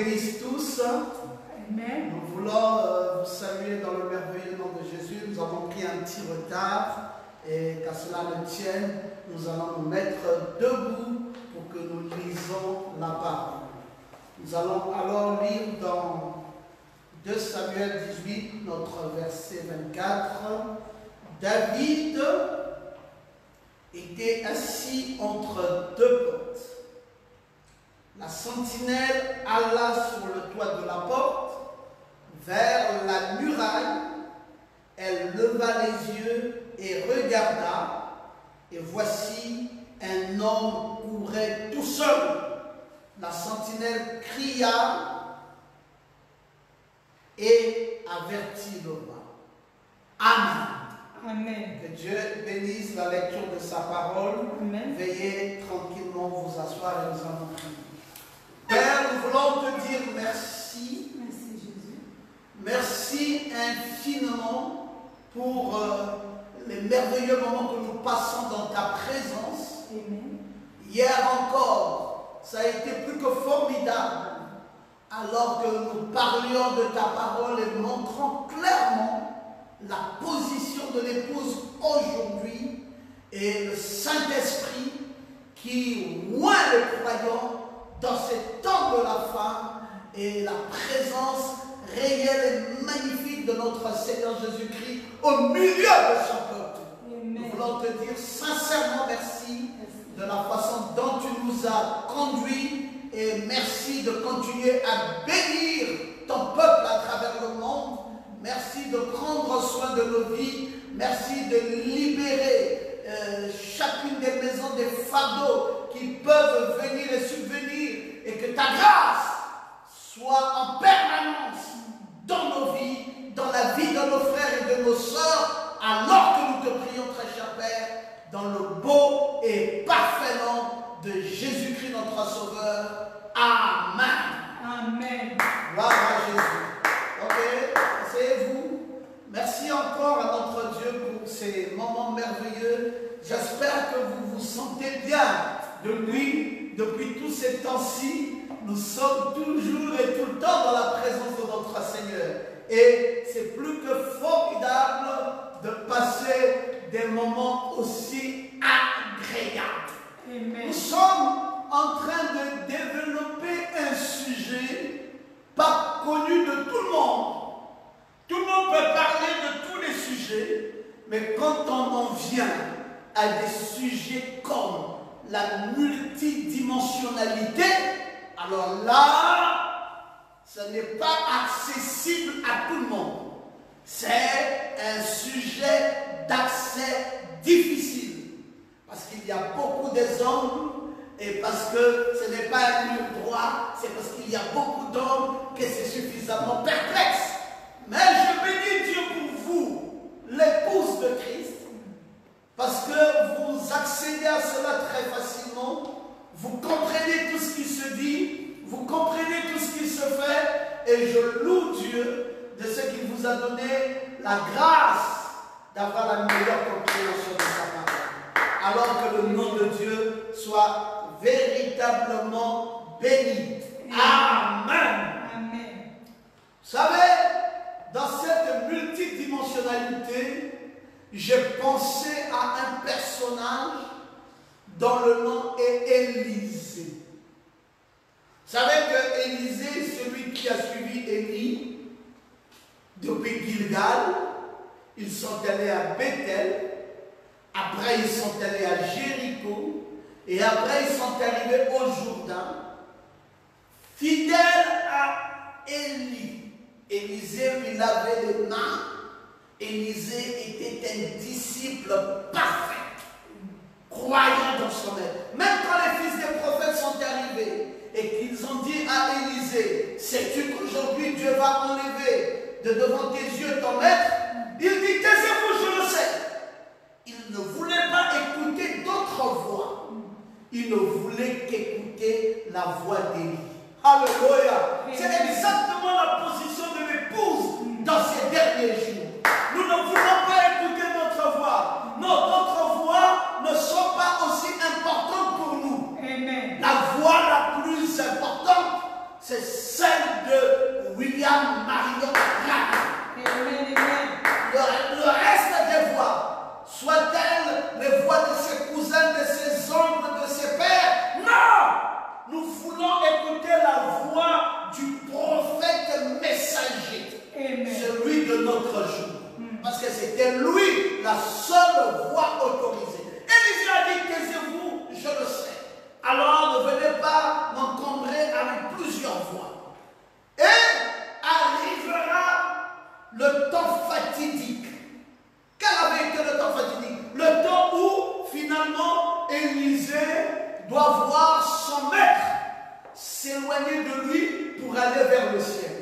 bénisse tous. Amen. Nous voulons vous saluer dans le merveilleux nom de Jésus. Nous avons pris un petit retard et qu'à cela ne tienne, nous allons nous mettre debout pour que nous lisons la parole. Nous allons alors lire dans 2 Samuel 18, notre verset 24. David était assis entre deux portes. La sentinelle alla sur le toit de la porte, vers la muraille. Elle leva les yeux et regarda, et voici un homme courait tout seul. La sentinelle cria et avertit le roi. Amen. Amen. Que Dieu bénisse la lecture de sa parole. Amen. Veuillez tranquillement vous asseoir et nous allons prier. Père, nous voulons te dire merci. Merci Jésus. Merci infiniment pour les merveilleux moments que nous passons dans ta présence. Amen. Hier encore, ça a été plus que formidable. Alors que nous parlions de ta parole et montrant clairement la position de l'épouse aujourd'hui et le Saint-Esprit qui oint les croyants dans cet temps de la femme et la présence réelle et magnifique de notre Seigneur Jésus-Christ au milieu de son peuple. Nous voulons te dire sincèrement merci de la façon dont tu nous as conduits et merci de continuer à bénir ton peuple à travers le monde. Merci de prendre soin de nos vies. Merci de libérer chacune des maisons des fardeaux qui peuvent venir et subvenir et que ta grâce soit en permanence dans nos vies, dans la vie de nos frères et de nos sœurs, alors que nous te prions, très cher Père, dans le beau et parfait nom de Jésus-Christ, notre Sauveur. Amen. Amen. Gloire à Jésus. Ok, asseyez-vous. Merci encore à notre Dieu pour ces moments merveilleux. J'espère que vous vous sentez bien de lui depuis tous ces temps-ci. Nous sommes toujours et tout le temps dans la présence de notre Seigneur. Et c'est plus que formidable de passer des moments aussi agréables. Amen. Nous sommes en train de développer un sujet pas connu de tout le monde. Tout le monde peut parler de tous les sujets, mais quand on en vient à des sujets comme la multidimensionnalité, alors là, ce n'est pas accessible à tout le monde. C'est un sujet d'accès difficile. Parce qu'il y a beaucoup d'hommes et parce que ce n'est pas un mur droit, c'est parce qu'il y a beaucoup d'hommes que c'est suffisamment perplexe. Mais je bénis Dieu pour vous, l'épouse de Christ, parce que vous accédez à cela très facilement, vous comprenez tout ce qui se dit, vous comprenez tout ce qui se fait, et je loue Dieu de ce qu'il vous a donné la grâce d'avoir la meilleure compréhension de sa parole. Alors que le nom de Dieu soit véritablement béni. Amen. Amen. Vous savez, dans cette multidimensionnalité, j'ai pensé à un personnage dont le nom est Élisée. Vous savez que Élisée, celui qui a suivi Élie depuis Gilgal, ils sont allés à Bethel, après ils sont allés à Jéricho, et après ils sont arrivés au Jourdain, fidèles à Élie. Élisée lui lavait les mains. Élisée était un disciple parfait, croyant dans son maître. Même quand les fils des prophètes sont arrivés et qu'ils ont dit à Élisée, sais-tu qu'aujourd'hui Dieu va enlever de devant tes yeux ton maître? Il dit, taisez-vous, je le sais. Il ne voulait pas écouter d'autres voix. Il ne voulait qu'écouter la voix d'Élie. Alléluia. C'est exactement la position de l'épouse dans ces derniers jours. Nous ne voulons pas écouter notre voix. Notre voix ne sont pas aussi importantes pour nous. Amen. La voix la plus importante, c'est celle de William Marion Branham. Amen. Amen. Le reste des voix, soit-elles les voix de ses cousins, de ses oncles, de ses pères, non! Nous voulons écouter la voix du prophète messager, Amen. celui de notre jour. Parce que c'était lui la seule voix autorisée. Élisée a dit, taisez-vous, je le sais. Alors ne venez pas m'encombrer avec plusieurs voix. Et arrivera le temps fatidique. Quel avait été le temps fatidique? Le temps où finalement Élisée doit voir son maître s'éloigner de lui pour aller vers le ciel.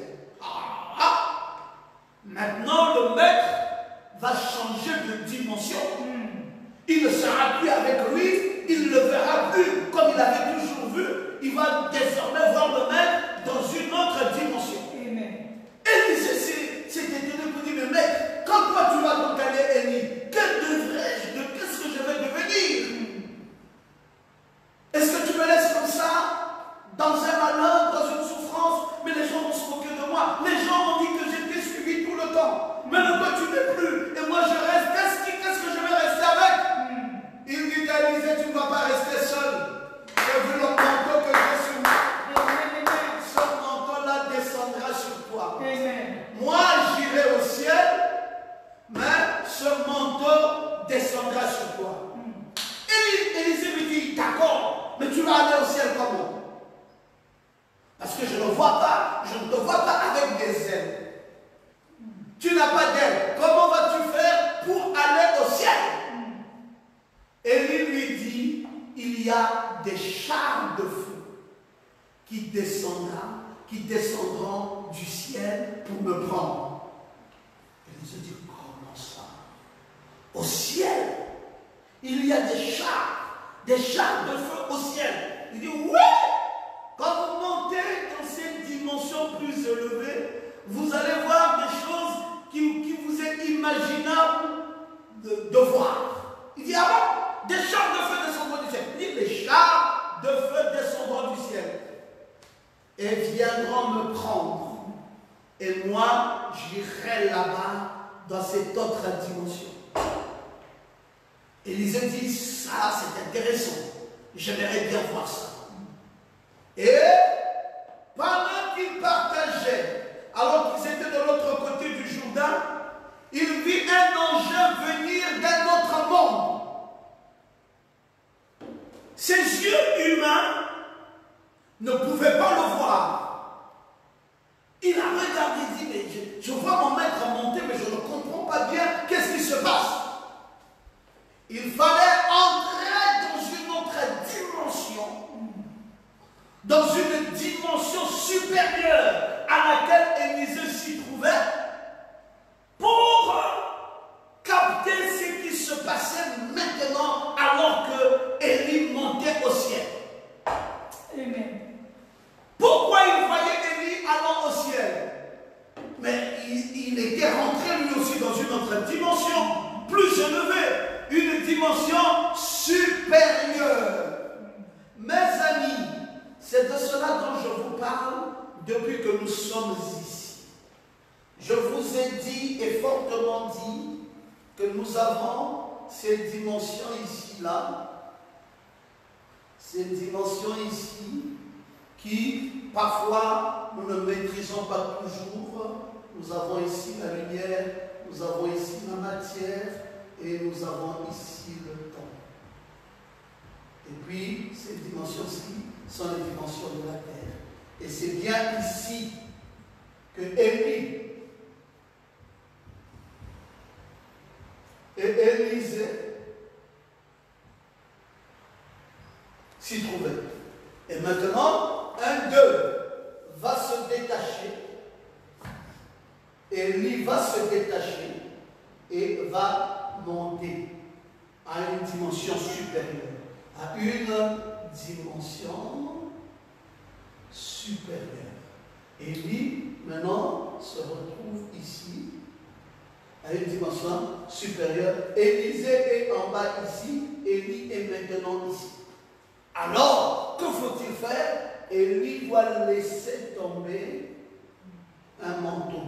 Maintenant le maître va changer de dimension. Il ne sera plus avec lui, il ne le verra plus comme il avait toujours vu. Il va désormais voir le maître dans une autre dimension. Amen. Élisée s'est étonné pour dire, mais maître, quand toi tu vas donc aller, Élie, qu'est-ce que je vais devenir? Est-ce que tu me laisses comme ça, dans un malheur, dans une souffrance? Mais les gens vont se moquer de moi. Les gens m'ont dit que j'étais suivi tout le temps. Mais le toi tu n'es plus. Et moi je reste. Qu'est-ce que je vais rester avec? Il dit à Élisée, tu ne vas pas rester seul. J'ai vu le manteau que j'ai sur moi. Ce manteau-là descendra sur toi. Moi, j'irai au ciel, mais ce manteau descendra sur toi. Et Élisée lui dit, d'accord, mais tu vas aller au ciel comment? Parce que je ne te vois pas avec des ailes. Tu n'as pas d'ailes. Comment vas-tu faire pour aller au ciel? Élie lui dit, il y a des chars de feu qui descendront du ciel pour me prendre. Élisée dit, comment ça? Au ciel, il y a des chars de feu au ciel. Il dit, oui! Quand vous montez dans cette dimension plus élevée, vous allez voir des choses qui vous est imaginable de voir. Il dit, ah bon? Des chars de feu descendront du ciel. Il dit, les chars de feu descendront du ciel et viendront me prendre. Et moi, j'irai là-bas dans cette autre dimension. Élisée dit, ça c'est intéressant. J'aimerais bien voir ça. Et pendant qu'ils partageaient, alors qu'ils étaient de l'autre côté du Jourdain, il vit un ange venir d'un autre monde. Ses yeux humains ne pouvaient pas le voir. Il a regardé, il dit, mais je vois mon maître monter, mais je ne comprends pas bien qu'est-ce qui se passe. Il fallait entrer dans une autre dimension, dans une dimension supérieure à laquelle Élisée s'y trouvait, pour capter ce qui se passait maintenant alors que Élie montait au ciel. Amen. Pourquoi il voyait Élie allant au ciel? Mais il était rentré lui aussi dans une autre dimension, plus élevée, une dimension supérieure. Mes amis, c'est de cela dont je vous parle depuis que nous sommes ici. Je vous ai dit et fortement dit que nous avons ces dimensions ici-là, ces dimensions ici, qui parfois nous ne maîtrisons pas toujours. Nous avons ici la lumière, nous avons ici la matière et nous avons ici le temps. Et puis ces dimensions-ci sont les dimensions de la terre. Et c'est bien ici que Élie et Élisée s'y trouvaient. Et maintenant, un d'eux va se détacher. Élie va se détacher et va monter à une dimension supérieure. À une dimension supérieure. Élie, maintenant, se retrouve ici, à une dimension supérieure. Élisée est en bas ici, Élie est maintenant ici. Alors, que faut-il faire? Élie doit laisser tomber un manteau.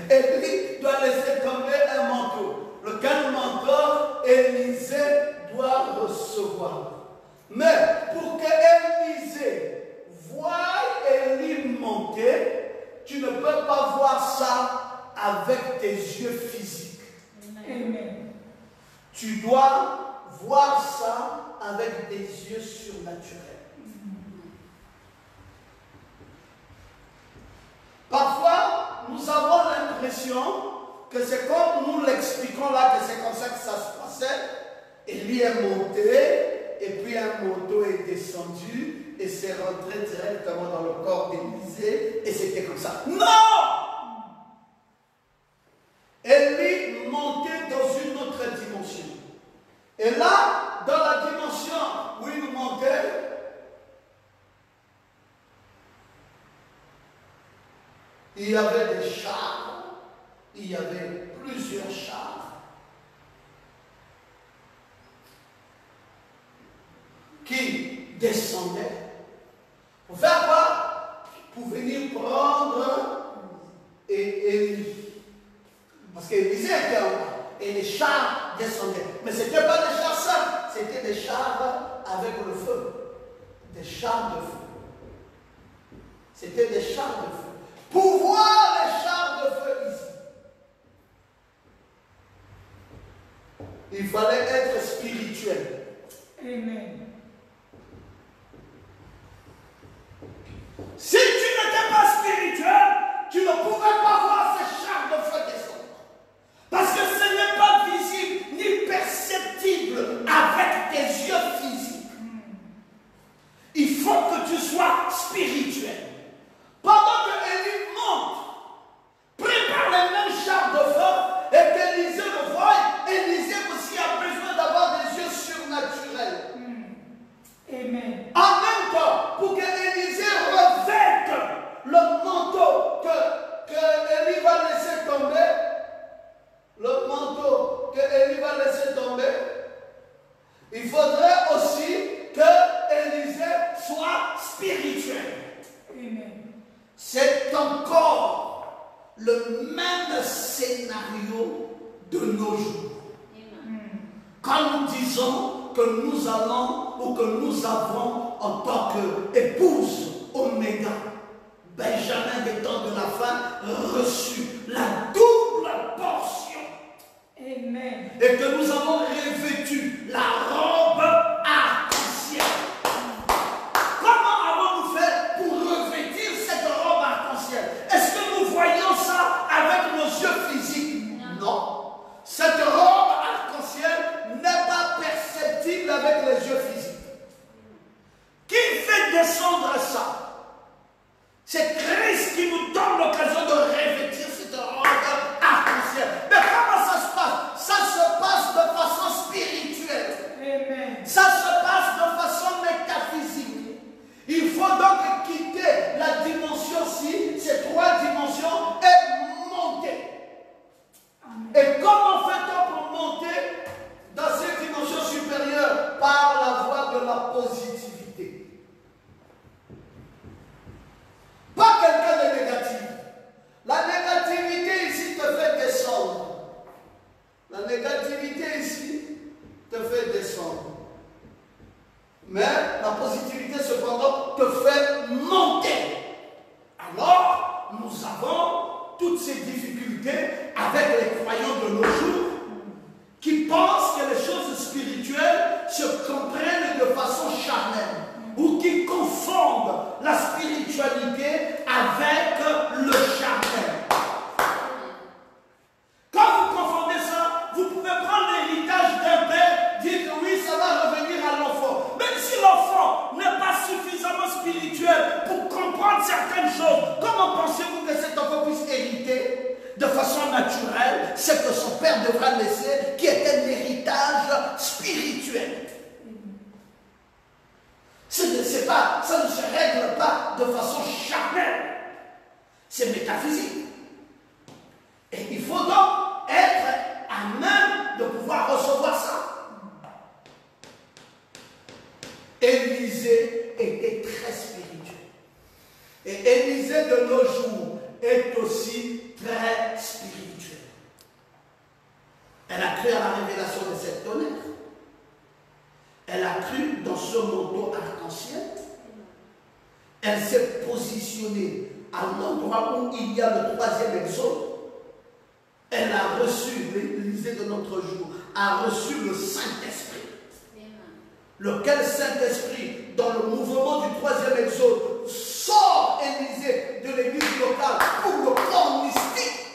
Élie doit laisser tomber un manteau. Lequel manteau Élisée doit recevoir. Mais pour que Élisée voie Élie monter, tu ne peux pas voir ça avec tes yeux physiques. Amen. Tu dois voir ça avec des yeux surnaturels. Parfois, nous avons l'impression que c'est comme nous l'expliquons là, que c'est comme ça que ça se passait. Élie est monté, et puis un manteau est descendu, et c'est rentré directement dans le corps d'Élisée, et c'était comme ça. Non! Élie montait dans une autre dimension. Et là, dans la dimension où il montait, il y avait des chars, il y avait plusieurs chars qui descendaient pour faire quoi? Pour venir prendre Élie. Parce qu'Élisée était en bas et les chars descendaient. Mais ce n'était pas des chars simples, c'était des chars avec le feu. Des chars de feu. C'était des chars de feu. Pour voir les chars de feu ici, il fallait être spirituel. Amen. Si tu n'étais pas spirituel, tu ne pouvais pas voir ces chars de feu descendre. Parce que ce n'est pas visible ni perceptible avec tes yeux physiques. Il faut que tu sois spirituel. Pendant que Élie monte, prépare les mêmes chars de feu et qu'Élisée le voit, Élisée aussi a besoin d'avoir des yeux surnaturels. Amen. En même temps, pour que Élisée revête le manteau que Élie va laisser tomber, il faudrait aussi que Élisée soit spirituel. Amen. C'est encore le même scénario de nos jours. Quand nous disons que nous allons ou que nous avons en tant qu'épouse Oméga, Benjamin des temps de la fin, reçu la double portion. Amen. Et que nous avons revêtu la robe arc-en-ciel. Comment avons-nous fait pour revêtir cette robe arc-en-ciel? Est-ce que nous voyons ça avec nos yeux physiques? Non. Cette robe arc-en-ciel n'est pas perceptible avec les yeux physiques. Qui fait descendre ça? C'est Christ qui nous donne l'occasion de revêtir cette robe arc-en-ciel. Mais comment ça se passe? Ça se passe de façon spirituelle. Amen. Ça se passe de façon métaphysique. Il faut donc quitter la dimension-ci, ces trois dimensions, et monter. Amen. Et comment fait-on pour monter dans ces dimensions supérieures? Par la voie de la positivité. Pas quelqu'un de négatif. La négativité ici te fait descendre. La négativité ici te fait descendre. Mais la positivité cependant te fait monter. Alors, nous avons toutes ces difficultés avec les croyants de nos jours qui pensent que les choses spirituelles se comprennent de façon charnelle ou qui confondent la spiritualité avec le charnel. Quand vous confondez ça, vous pouvez prendre l'héritage d'un père, dire que oui, ça va revenir à l'enfant. Même si l'enfant n'est pas suffisamment spirituel pour comprendre certaines choses, comment pensez-vous que cet enfant puisse hériter de façon naturelle ce que son père devra laisser, qui est un héritage spirituel? Ça ne se règle pas de façon charnelle. C'est métaphysique. Et il faut donc être à même de pouvoir recevoir Élisée était très spirituel. Et Élisée de nos jours est aussi très spirituel. Elle a cru à la révélation de cette tonnerre. Elle a cru dans ce manteau arc-en-ciel. Elle s'est positionnée à l'endroit où il y a le troisième exode. Elle a reçu, l'Élysée de notre jour, a reçu le Saint-Esprit. Lequel Saint-Esprit, dans le mouvement du troisième exode, sort Élysée de l'église locale pour le corps mystique.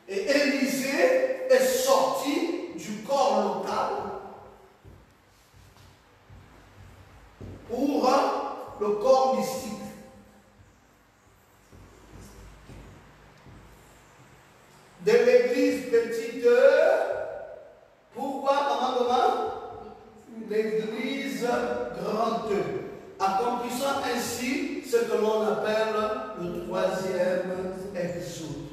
Et Élysée est sorti du corps local pour le corps mystique. De l'église petite, pourquoi, maman? L'église grande, accomplissant ainsi ce que l'on appelle le troisième exode.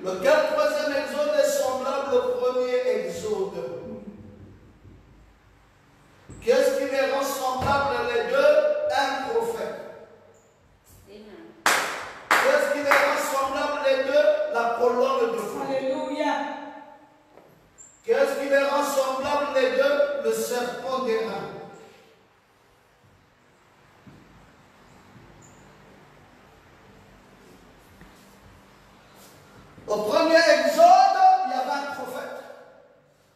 Lequel troisième exode est semblable au premier exode? Qu'est-ce qui les rend semblables les deux? Un prophète. Qu'est-ce qui les rend semblables les deux? La colonne de feu. Alléluia. Qu'est-ce qui les rend semblables les deux? Le serpent d'airain. Au premier exode, il y avait un prophète.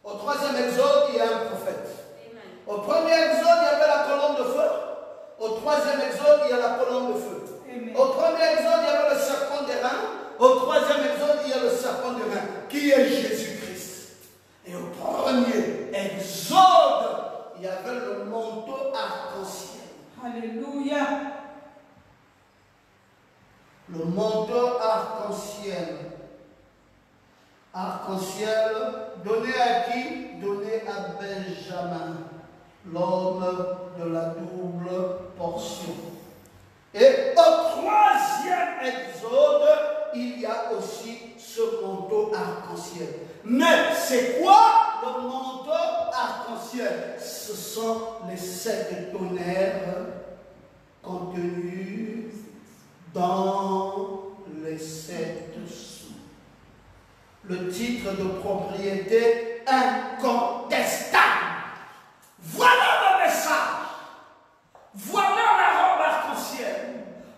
Au troisième exode, il y a un prophète. Au premier exode, il y avait la colonne de feu. Au troisième exode, il y a la colonne de feu. Amen. Au premier exode, il y avait le serpent d'airain. Au troisième exode, il y a le serpent d'airain, qui est Jésus-Christ. Et au premier exode, il y avait le manteau arc-en-ciel. Alléluia. Le manteau arc-en-ciel. Arc-en-ciel, donné à qui? Donné à Benjamin, l'homme de la double portion. Et au troisième exode, il y a aussi ce manteau arc-en-ciel. Mais c'est quoi le manteau arc-en-ciel? Ce sont les 7 tonnerres contenus dans les 7 sceaux. Le titre de propriété incontestable. Voilà le message. Voilà la robe arc-en-ciel.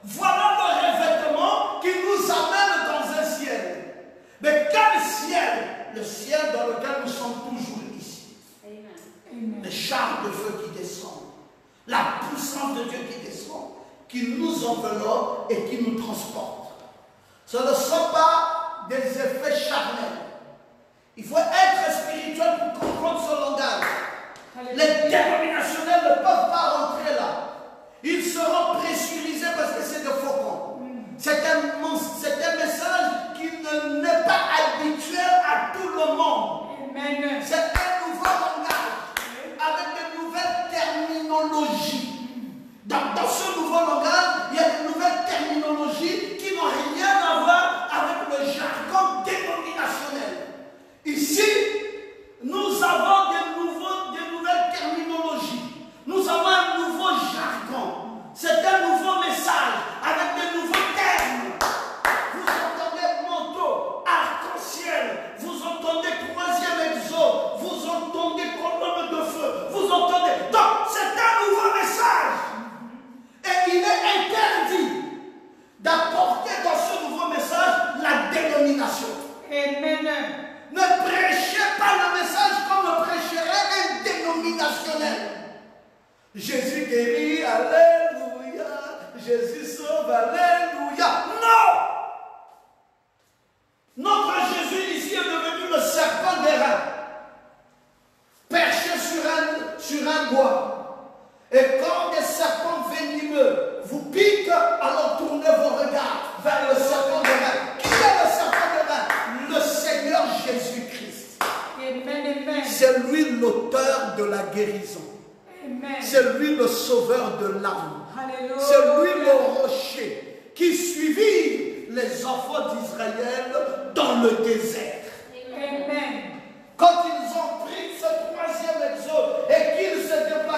Voilà le revêtement qui nous amène dans un ciel. Mais quel ciel? Le ciel dans lequel nous sommes toujours ici. Amen. Les chars de feu qui descendent. La puissance de Dieu qui descend. Qui nous enveloppe et qui nous transporte. Ce ne sont pas des effets charnels. Il faut être spirituel pour comprendre ce langage. Les dénominationnels ne peuvent pas rentrer là. Ils seront pressurisés parce que c'est des faucons. C'est un message qui n'est pas habituel à tout le monde. Amen. C'est un nouveau langage avec de nouvelles terminologies. Dans ce nouveau langage, il y a de nouvelles terminologies qui n'ont rien à voir avec le jargon dénominationnel. Ici, nous avons des nouvelles terminologies. Nous avons un nouveau jargon. C'est un nouveau message avec de nouveaux termes. Vous entendez manteau, arc-en-ciel. Vous entendez troisième exode. Vous entendez colonne de feu. Vous entendez. Donc, c'est un nouveau message. Et il est interdit d'apporter dans ce nouveau message la dénomination. Amen. Ne prêchez pas le message comme le prêcherait un dénominationnel. Jésus guérit, alléluia. Jésus sauve, alléluia. Non! Notre Jésus ici est devenu le serpent d'airain, perché sur un bois. Et quand des serpents venimeux vous piquent, alors tournez vos regards vers le serpent d'airain. Qui est le serpent d'airain? Le Seigneur Jésus-Christ. Amen. Amen. C'est lui l'auteur de la guérison. Amen. C'est lui le sauveur de l'âme. Alléluia. C'est lui le rocher qui suivit les enfants d'Israël dans le désert. Amen. Quand ils ont pris ce troisième exode et qu'ils se déplacent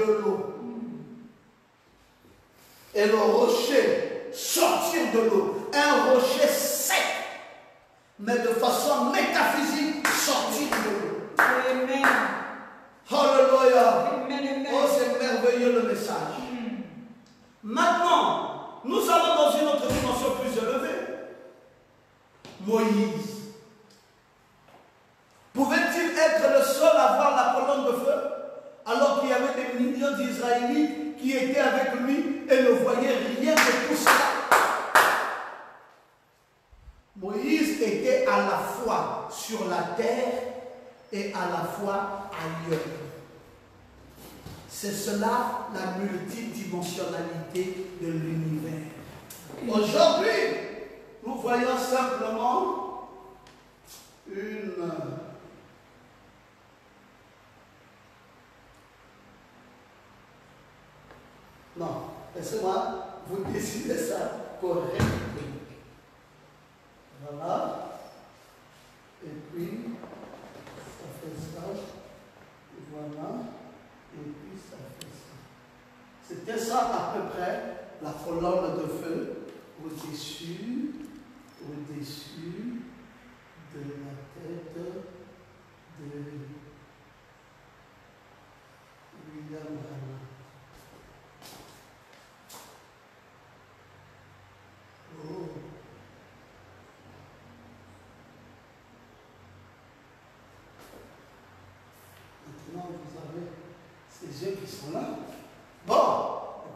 de l'eau. Et le rocher sortir de l'eau. Un rocher sec, mais de façon métaphysique, sortir de l'eau. Amen. Alléluia. Amen. Oh, c'est merveilleux le message. Maintenant, nous allons dans une autre dimension plus élevée. Moïse. Pouvait-il être le seul à voir la colonne de feu alors qu'il y avait des millions d'Israélites qui étaient avec lui et ne voyaient rien de tout cela? Moïse était à la fois sur la terre et à la fois ailleurs. C'est cela la multidimensionnalité de l'univers. Aujourd'hui, nous voyons simplement une non, laissez-moi vous décider ça correctement. Voilà. Et puis, ça fait ça. Voilà. Et puis, ça fait ça. C'était ça à peu près, la colonne de feu au-dessus de la tête de William Branham. Oh. Maintenant, vous avez ces yeux qui sont là. Bon,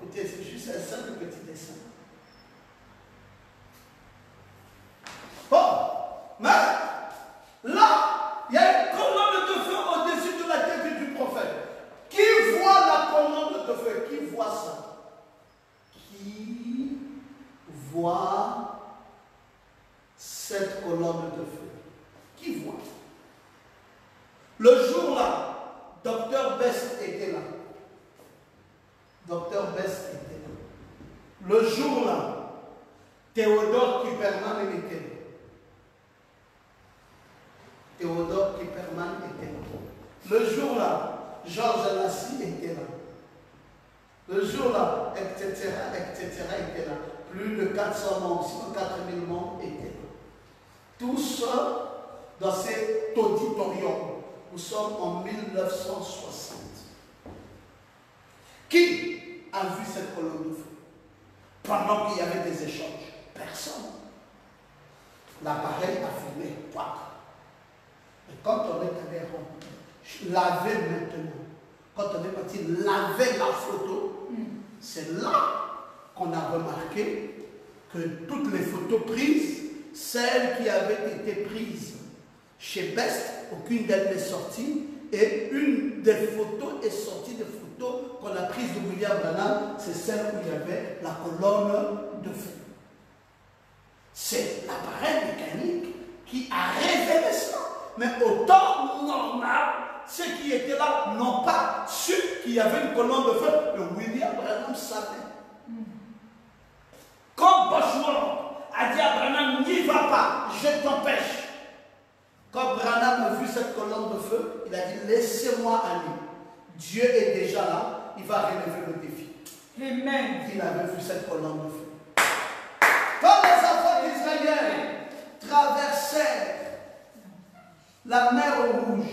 écoutez, c'est juste un simple petit dessin. Bon, mais là, il y a une colonne de feu au-dessus de la tête du prophète. Qui voit la colonne de feu? Qui voit ça? Qui voit cette colonne de feu? Qui voit? Le jour-là, Dr Best était là. Dr Best était là. Le jour-là, Théodore Kipperman était là. Théodore Kipperman était là. Le jour-là, Georges Lassie était là. Le jour-là, etc., était là. Plus de 400 membres, sinon 4000 membres étaient là. Tous dans cet auditorium. Nous sommes en 1960. Qui a vu cette colonne de feu pendant qu'il y avait des échanges? Personne. L'appareil a filmé. Et quand on est allé laver maintenant, quand on est parti laver la photo, c'est là qu'on a remarqué que toutes les photos prises, celles qui avaient été prises chez Best, aucune d'elles n'est sortie, et une des photos est sortie des photos qu'on a prises de William Branham, c'est celle où il y avait la colonne de feu. C'est l'appareil mécanique qui a révélé ça. Mais au temps normal, ceux qui étaient là n'ont pas su qu'il y avait une colonne de feu. Et William Branham savait. Quand Bosworth a dit à Branham, n'y va pas, je t'empêche. Quand Branham a vu cette colonne de feu, il a dit, laissez-moi aller. Dieu est déjà là, il va relever le défi. Amen. Il avait vu cette colonne de feu. Quand les enfants d'Israël traversaient la mer Rouge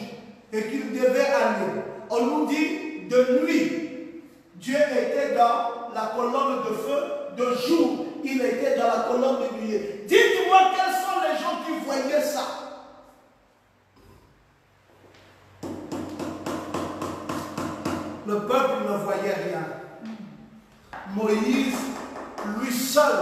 et qu'ils devaient aller, on nous dit de nuit, Dieu était dans la colonne de feu, de jour, il était dans la colonne de nuée. Dites-moi quels sont les gens qui voyaient ça. Le peuple ne voyait rien. Moïse, lui seul,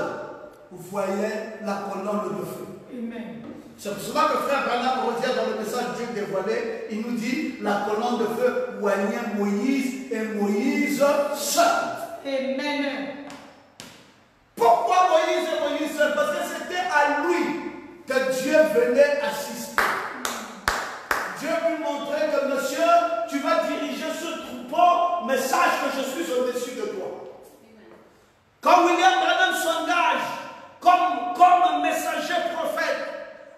voyait la colonne de feu. Amen. C'est pour cela que frère Branham revient dans le message Dieu dévoilé. Il nous dit la colonne de feu voyait Moïse et Moïse seul. Amen. Pourquoi Moïse et Moïse seul? Parce que c'était à lui que Dieu venait assister. Dieu lui montrait que monsieur, tu vas diriger ce troupeau, mais sache que je suis au-dessus de toi. Quand William Branham s'engage comme messager prophète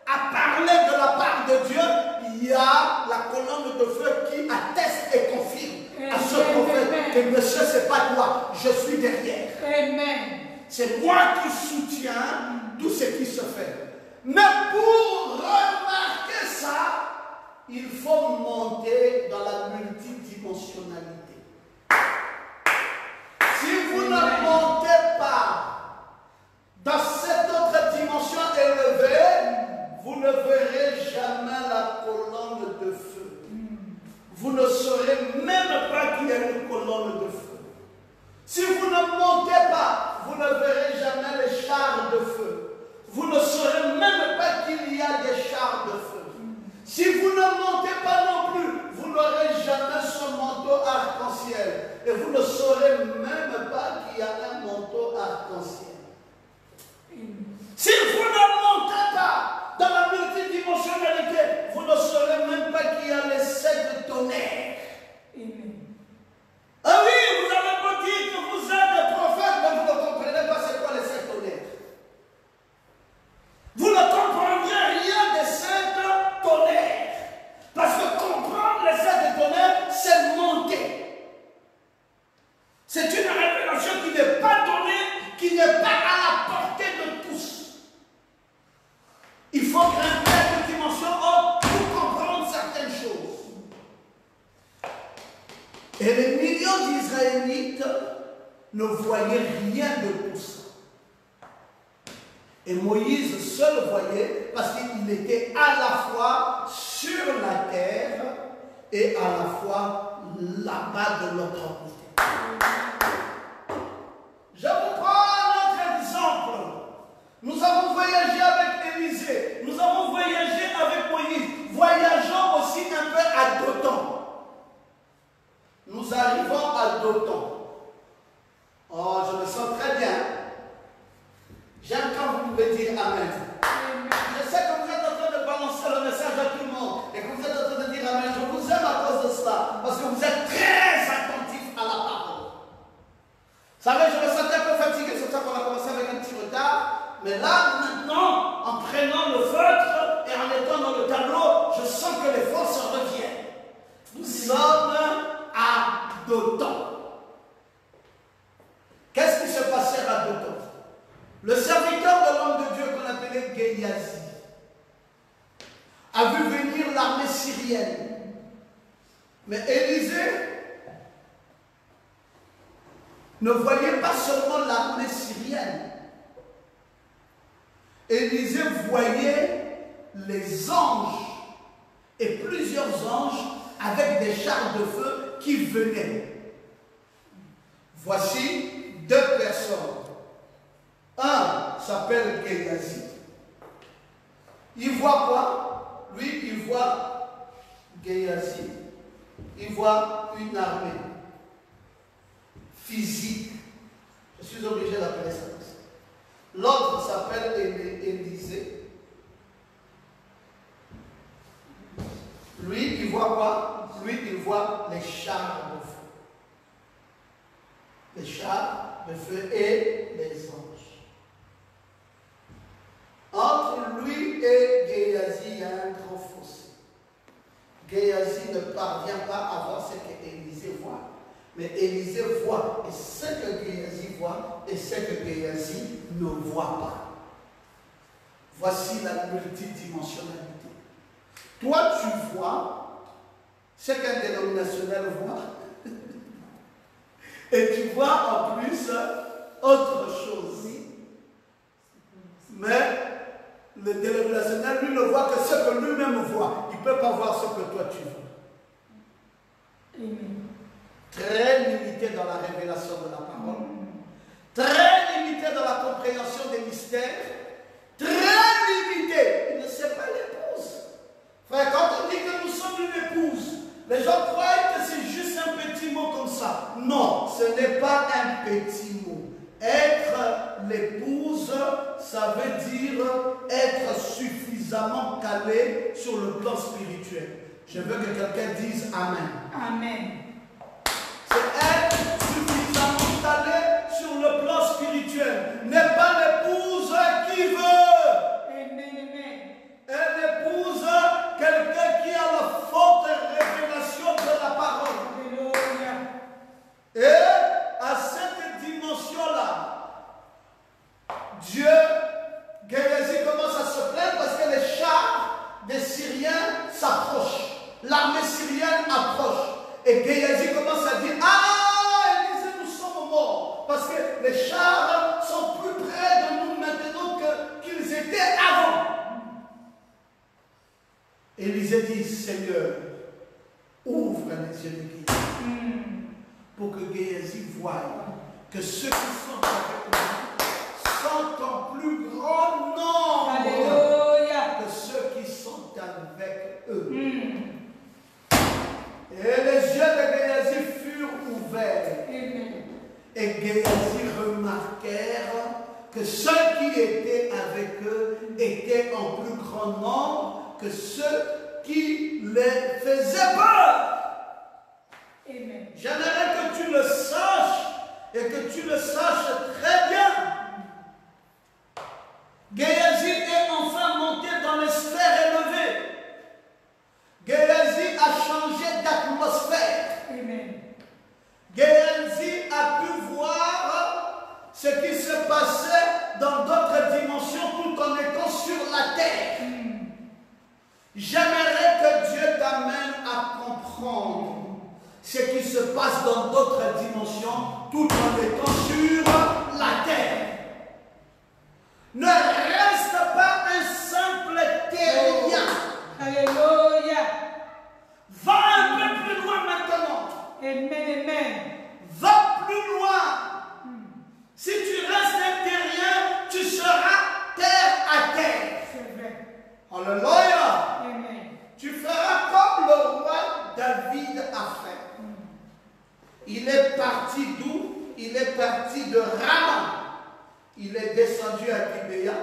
à parler de la part de Dieu, il y a la colonne de feu qui atteste et confirme à ce prophète Que monsieur, c'est pas toi, je suis derrière. Amen. C'est moi qui soutiens tout ce qui se fait. Mais pour remarquer ça, il faut monter dans la multidimensionnalité. Si vous ne montez pas dans cette autre dimension élevée, vous ne verrez jamais la colonne de feu. Vous ne saurez même pas qu'il y a une colonne de feu. Si vous ne montez pas, vous ne verrez jamais les chars de feu. Vous ne saurez même pas qu'il y a des chars de feu. Si vous ne montez pas non plus, vous n'aurez jamais ce manteau arc-en-ciel. Et vous ne saurez même pas qu'il y a un manteau arc-en-ciel. Si vous ne montez pas dans la multidimensionnalité, vous ne saurez même pas qu'il y a les 7 tonnerres. Ah oui, vous avez beau dire que vous êtes des prophètes, mais vous ne comprenez pas c'est quoi les 7 tonnerres. Vous ne comprendrez rien des 7 tonnerres. Parce que comprendre les 7 tonnerres, c'est monter. C'est une révélation qui n'est pas donnée, qui n'est pas à la portée de tous. Il faut grimper à une dimension haute pour comprendre certaines choses. Et les millions d'Israélites ne voyaient rien de tout ça. Et Moïse seul voyait parce qu'il était à la fois sur la terre et à la fois là-bas de l'autre côté. Je vous prends un autre exemple. Nous avons voyagé avec Élisée, nous avons voyagé avec Moïse. Voyageons aussi un peu à Dothan. Nous arrivons à Dothan. Oh, je me sens très bien. J'aime quand vous pouvez dire Amen. Je sais que vous êtes en train de balancer le message à tout le monde et que vous êtes en train de dire Amen. Je vous aime à cause de cela parce que vous êtes très attentifs à la parole. Vous savez, je me sentais un peu fatigué, c'est pour ça qu'on a commencé avec un petit retard. Mais là, maintenant, en prenant le feutre et en étant dans le tableau, je sens que les forces reviennent. Nous sommes à Dothan. Qu'est-ce qui se passait à Dothan? Le serviteur de l'homme de Dieu qu'on appelait Géasi a vu venir l'armée syrienne. Mais Élisée ne voyait pas seulement l'armée syrienne. Élisée voyait les anges et plusieurs anges avec des chars de feu qui venaient. Voici 2 personnes. Un s'appelle Géasi. Il voit quoi? Lui, il voit Géasi. Il voit une armée physique. Je suis obligé d'appeler ça comme ça. L'autre s'appelle Élisée. Lui, il voit quoi? Lui, il voit les chars de feu. Les chars de feu et les anges. Entre lui et Géasi, il y a un grand fossé. Géasi ne parvient pas à voir ce que Élisée voit. Mais Élisée voit, et ce que Géasi voit, et ce que Géasi ne voit pas. Voici la multidimensionnalité. Toi, tu vois ce qu'un dénominationnel voit. Et tu vois en plus autre chose. Mais le dénominationnel, lui, ne voit que ce que lui-même voit. Il ne peut pas voir ce que toi tu vois. Amen. Très limité dans la révélation de la parole. Très limité dans la compréhension des mystères. Très limité. Il ne sait pas l'épouse. Frère, quand on dit que nous sommes une épouse, les gens croient que c'est juste un petit mot comme ça. Non, ce n'est pas un petit mot. Être l'épouse, ça veut dire être suffisamment calé sur le plan spirituel. Je veux que quelqu'un dise Amen. Amen. C'est être suffisamment calé sur le plan spirituel. N'est pas l'épouse qui veut. Amen. Amen. Elle épouse quelqu'un qui a la forte révélation de la parole. Alléluia. Et à cette dimension-là, Dieu, Géasi commence à se plaindre parce que les chars des Syriens s'approchent. L'armée syrienne approche. Et Géasi commence à dire, ah, Élisée, nous sommes morts. Parce que les chars sont plus près de nous maintenant qu'ils étaient avant. Élisée dit, Seigneur, ouvre les yeux de Géasi. Pour que Géasi voie que ceux qui sont avec nous sont en plus grand nombre. Alléluia. Que ceux qui sont avec eux. Et les yeux de Géasi furent ouverts. Et Géasi remarquèrent que ceux qui étaient avec eux étaient en plus grand nombre que ceux qui les faisaient peur. Amen. J'aimerais que tu le saches et que tu le saches très bien. Géasi est enfin monté dans les sphères élevées. Géasi a changé d'atmosphère. Amen. Géasi a pu voir ce qui se passait dans d'autres dimensions tout en étant sur la terre. J'aimerais que Dieu t'amène à comprendre ce qui se passe dans d'autres dimensions tout en étant sur la terre. Ne reste pas un simple terrien. Alléluia. Va un peu plus loin maintenant. Amen. Amen. Va plus loin. Si tu restes un terrien, tu seras terre à terre. C'est vrai. Alléluia. Amen. Tu feras comme le roi David a fait. Il est parti d'où? Il est parti de Rama. Il est descendu à Gibéa.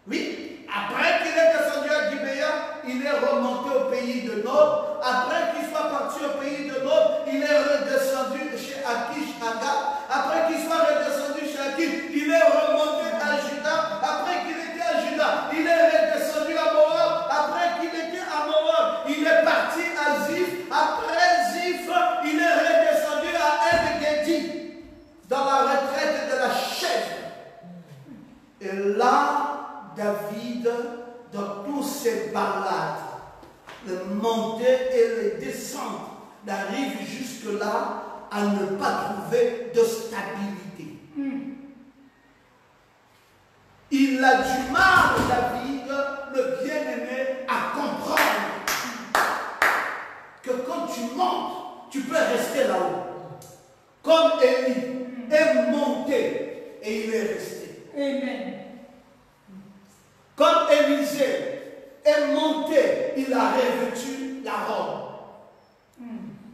Oui, après qu'il est descendu à Gibéa, il est remonté au pays de Nob. Après qu'il soit parti au pays de Nob, il est redescendu chez Akish Aga. Après qu'il soit redescendu chez Akish, il est remonté à Juda. Après qu'il était à Juda, il est redescendu à Moab. Après qu'il était à Moab, il est parti à Ziph. Après Ziph, il est redescendu à En-Gedi, dans la retraite de la chèvre. Et là, David, dans tous ses balades, les montées et les descentes, n'arrive jusque-là à ne pas trouver de stabilité. Il a du mal, David, le bien-aimé, à comprendre que quand tu montes, tu peux rester là-haut. Comme Élie est monté et il est resté. Amen. Comme Élisée est monté, il a revêtu la robe.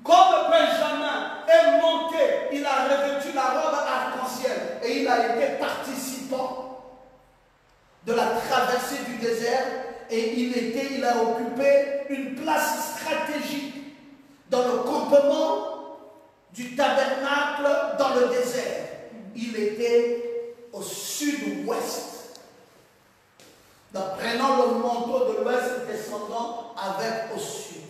Comme Benjamin est monté, il a revêtu la robe arc-en-ciel et il a été participant de la traversée du désert et il a occupé une place stratégique dans le campement du tabernacle dans le désert. Il était au sud-ouest. Donc, prenant le manteau de l'ouest, descendant avec au sud.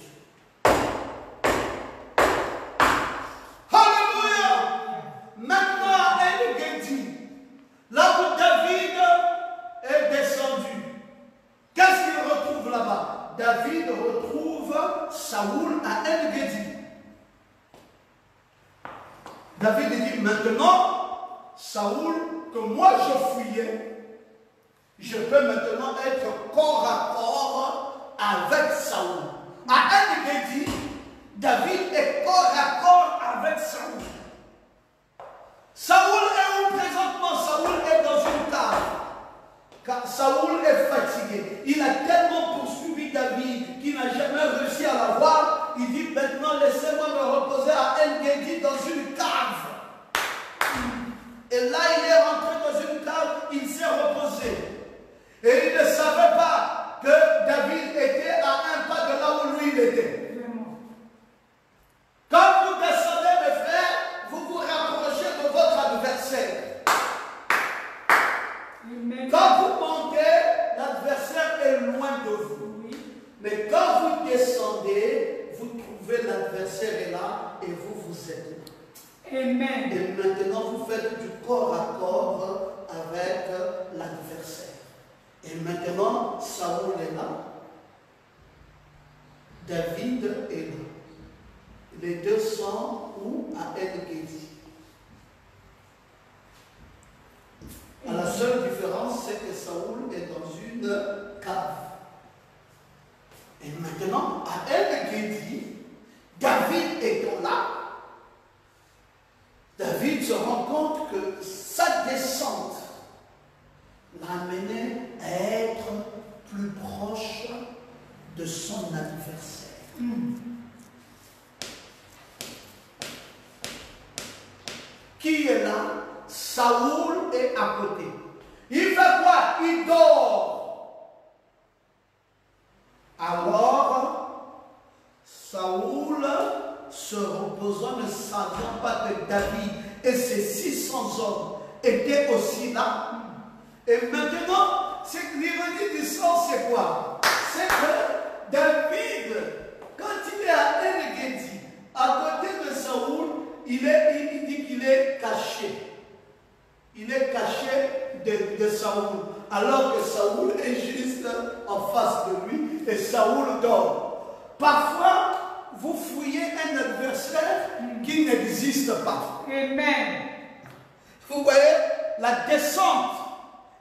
Alléluia! Maintenant, En-Gedi, là où David est descendu, qu'est-ce qu'il retrouve là-bas? David retrouve Saoul à En-Gedi. David dit maintenant, Saoul, que moi je fuyais, je peux maintenant être corps à corps avec Saoul. À En-Gedi, David est corps à corps avec Saoul. Saoul est où présentement? Saoul est dans une cave. Car Saoul est fatigué. Il a tellement poursuivi David qu'il n'a jamais réussi à l'avoir. Il dit maintenant laissez-moi me reposer à En-Gedi dans une cave. Et là il est rentré dans une cave, il s'est reposé. Et il ne savait pas que David était à un pas de là où lui il était. Quand vous descendez, mes frères, vous vous rapprochez de votre adversaire. Quand vous montez, l'adversaire est loin de vous. Mais quand vous descendez, vous trouvez l'adversaire est là et vous êtes là. Amen. Et maintenant, vous faites du corps à corps avec l'adversaire. Et maintenant, Saoul est là. David est là. Les deux sont où? À En-Gedi. La seule différence, c'est que Saoul est dans une cave. Et maintenant, à En-Gedi, David étant là, David se rend compte que sa descente l'amenait à être plus proche de son adversaire. Qui est là? Saoul est à côté. Il fait quoi? Il dort. Alors, Saoul, se reposant, ne sachant pas que David et ses 600 hommes étaient aussi là. Et maintenant, l'ironie du sort, c'est quoi? C'est que David, quand il est à En-Gedi, à côté de Saoul, il dit qu'il est caché. Il est caché de Saoul. Alors que Saoul est juste en face de lui et Saoul dort. Parfois, vous fouillez un adversaire qui n'existe pas. Amen. Vous voyez, la descente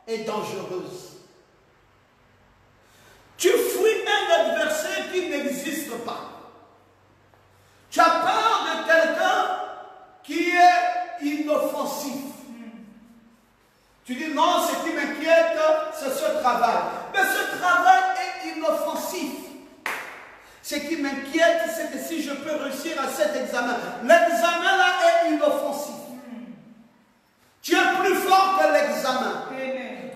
est dangereuse. Tu fouilles un adversaire qui n'existe pas. Tu as peur de quelqu'un qui est inoffensif. Tu dis non, ce qui m'inquiète, c'est ce travail. Mais ce travail est inoffensif. Ce qui m'inquiète, c'est que si je peux réussir à cet examen, l'examen là est inoffensif. Tu es plus fort que l'examen.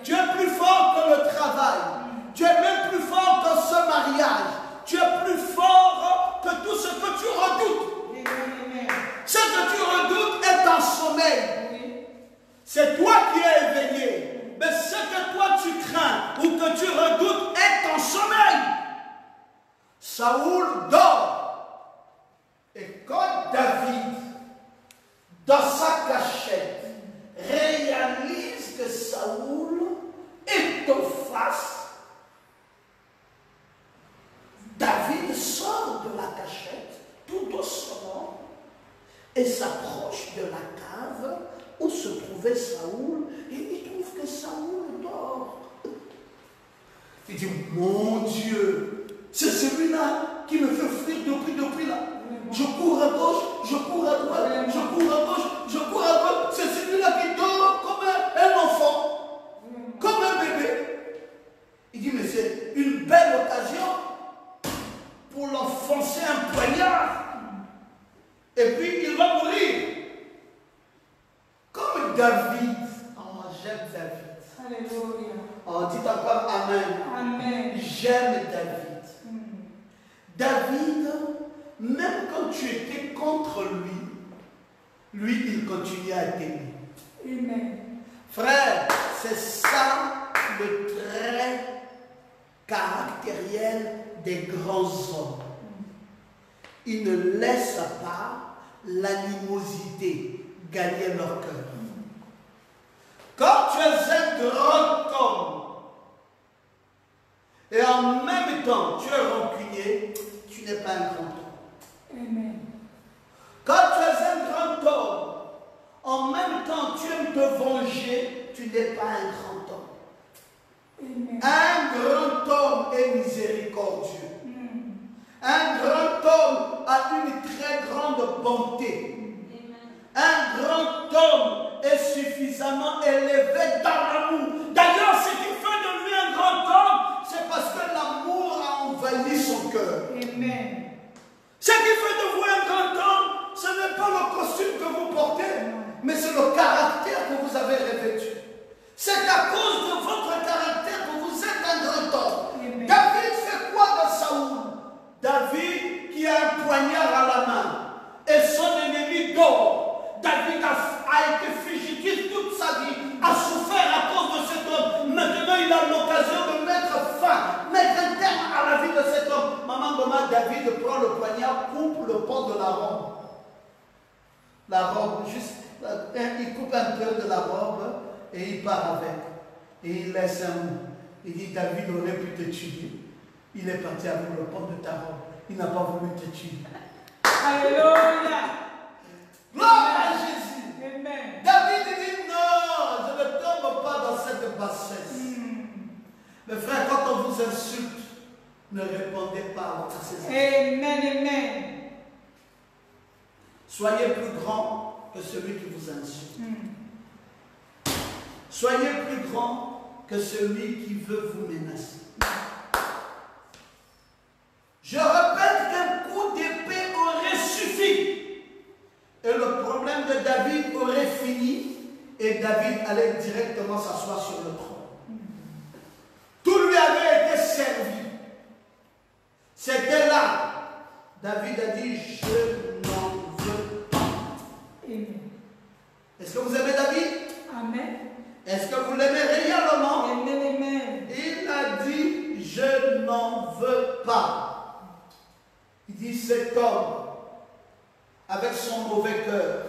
Tu es plus fort que le travail. Tu es même plus fort que ce mariage. Tu es plus fort que tout ce que tu redoutes. Ce que tu redoutes est en sommeil. C'est toi qui es éveillé. Mais ce que toi tu crains ou que tu redoutes est en sommeil. Saoul dort. Et quand David, dans sa cachette, réalise que Saoul est en face, David sort de la cachette tout doucement et s'approche de la cave où se trouvait Saoul et il trouve que Saoul dort. Il dit, mon Dieu, c'est celui-là qui me fait fuir depuis là. Je cours à gauche, je cours à droite, je cours à gauche, je cours à droite. C'est celui-là qui dort comme un enfant, comme un bébé. Il dit, mais c'est une belle occasion pour l'enfoncer un poignard. Et puis il va mourir. Comme David. Oh, j'aime David. Alléluia. Oh, dites encore Amen. Amen. J'aime David. David, même quand tu étais contre lui, il continuait à t'aimer. Amen. Frère, c'est ça le trait caractériel des grands hommes. Ils ne laissent pas l'animosité gagner leur cœur. Quand tu es un grand homme et en même temps tu es rancunier, tu n'es pas un grand homme. Amen. Quand tu es un grand homme, en même temps tu aimes te venger, tu n'es pas un grand homme. Amen. Un grand homme est miséricordieux. Un grand homme a une très grande bonté. Un grand homme est suffisamment élevé dans l'amour. D'ailleurs, ce qui fait de lui un grand homme, c'est parce que l'amour a envahi son cœur. Amen. Ce qui fait de vous un grand homme, ce n'est pas le costume que vous portez, mais c'est le caractère que vous avez revêtu. C'est à cause de votre caractère que vous êtes un grand homme. Amen. David fait quoi dans Saoul? David qui a un poignard à la main et son ennemi dort. David a été fugitif toute sa vie, a souffert à cause de cet homme. Maintenant, il a l'occasion de mettre fin, mettre un terme à la vie de cet homme. Maman Goma, David prend le poignard, coupe le pan de la robe. la robe, juste, il coupe un peu de la robe et il part avec. Et il laisse un mot. Il dit, David aurait pu te tuer. Il est parti avec le pan de ta robe. Il n'a pas voulu te tuer. Alléluia. Gloire à Jésus. Amen. David dit, non, je ne tombe pas dans cette bassesse. Mais frère, quand on vous insulte, ne répondez pas à ces insultes. Amen. Amen. Soyez plus grand que celui qui vous insulte. Soyez plus grand que celui qui veut vous menacer. Je répète qu'un coup d'épée aurait suffi. Et le problème de David aurait fini. Et David allait directement s'asseoir sur le trône. Tout lui avait été servi. C'était là. David a dit, je n'en veux pas. Amen. Est-ce que vous aimez David? Amen. Est-ce que vous l'aimez réellement? Amen. Amen. Il a dit, je n'en veux pas. Il dit, cet homme, avec son mauvais cœur,